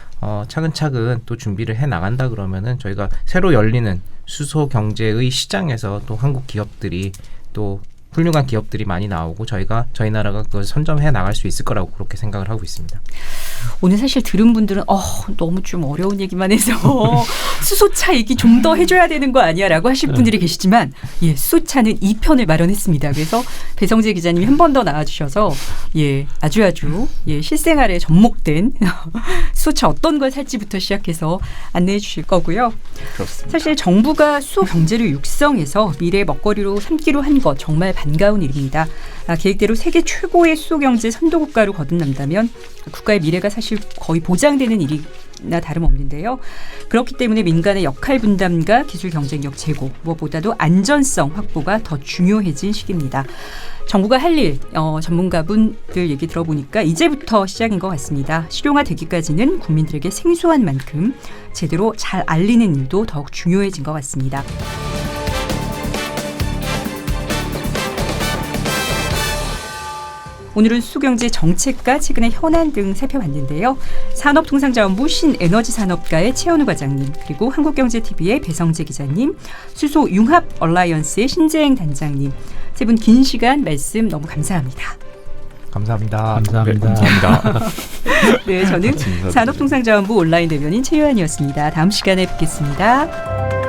차근차근 또 준비를 해 나간다 그러면은 저희가 새로 열리는 수소 경제의 시장에서 또 한국 기업들이 또 훌륭한 기업들이 많이 나오고 저희 나라가 그걸 선점해 나갈 수 있을 거라고 그렇게 생각을 하고 있습니다. 오늘 사실 들은 분들은 너무 좀 어려운 얘기만 해서 수소차 얘기 좀 더 해줘야 되는 거 아니야 라고 하실 분들이 계시지만 수소차는 2편을 마련했습니다. 그래서 배성재 기자님이 한 번 더 나와주셔서 아주 실생활에 접목된 수소차 어떤 걸 살지부터 시작해서 안내해 주실 거고요. 그렇습니다. 사실 정부가 수소 경제를 육성해서 미래 먹거리로 삼기로 한 것 정말 반가운 일입니다. 계획대로 세계 최고의 수소 경제 선도국가로 거듭난다면 국가의 미래가 사실 거의 보장되는 일이나 다름없는데요. 그렇기 때문에 민간의 역할 분담과 기술 경쟁력 제고, 무엇보다도 안전성 확보가 더 중요해진 시기입니다. 정부가 할 일, 전문가분들 얘기 들어보니까 이제부터 시작인 것 같습니다. 실용화되기까지는 국민들에게 생소한 만큼 제대로 잘 알리는 일도 더욱 중요해진 것 같습니다. 오늘은 수소경제 정책과 최근의 현안 등 살펴봤는데요. 산업통상자원부 신에너지산업과의 최현우 과장님, 그리고 한국경제TV의 배성재 기자님, 수소융합 얼라이언스의 신재행 단장님, 세 분 긴 시간 말씀 너무 감사합니다. 감사합니다. 네, 감사합니다. 네, 저는 산업통상자원부 온라인 대변인 최유한이었습니다. 다음 시간에 뵙겠습니다.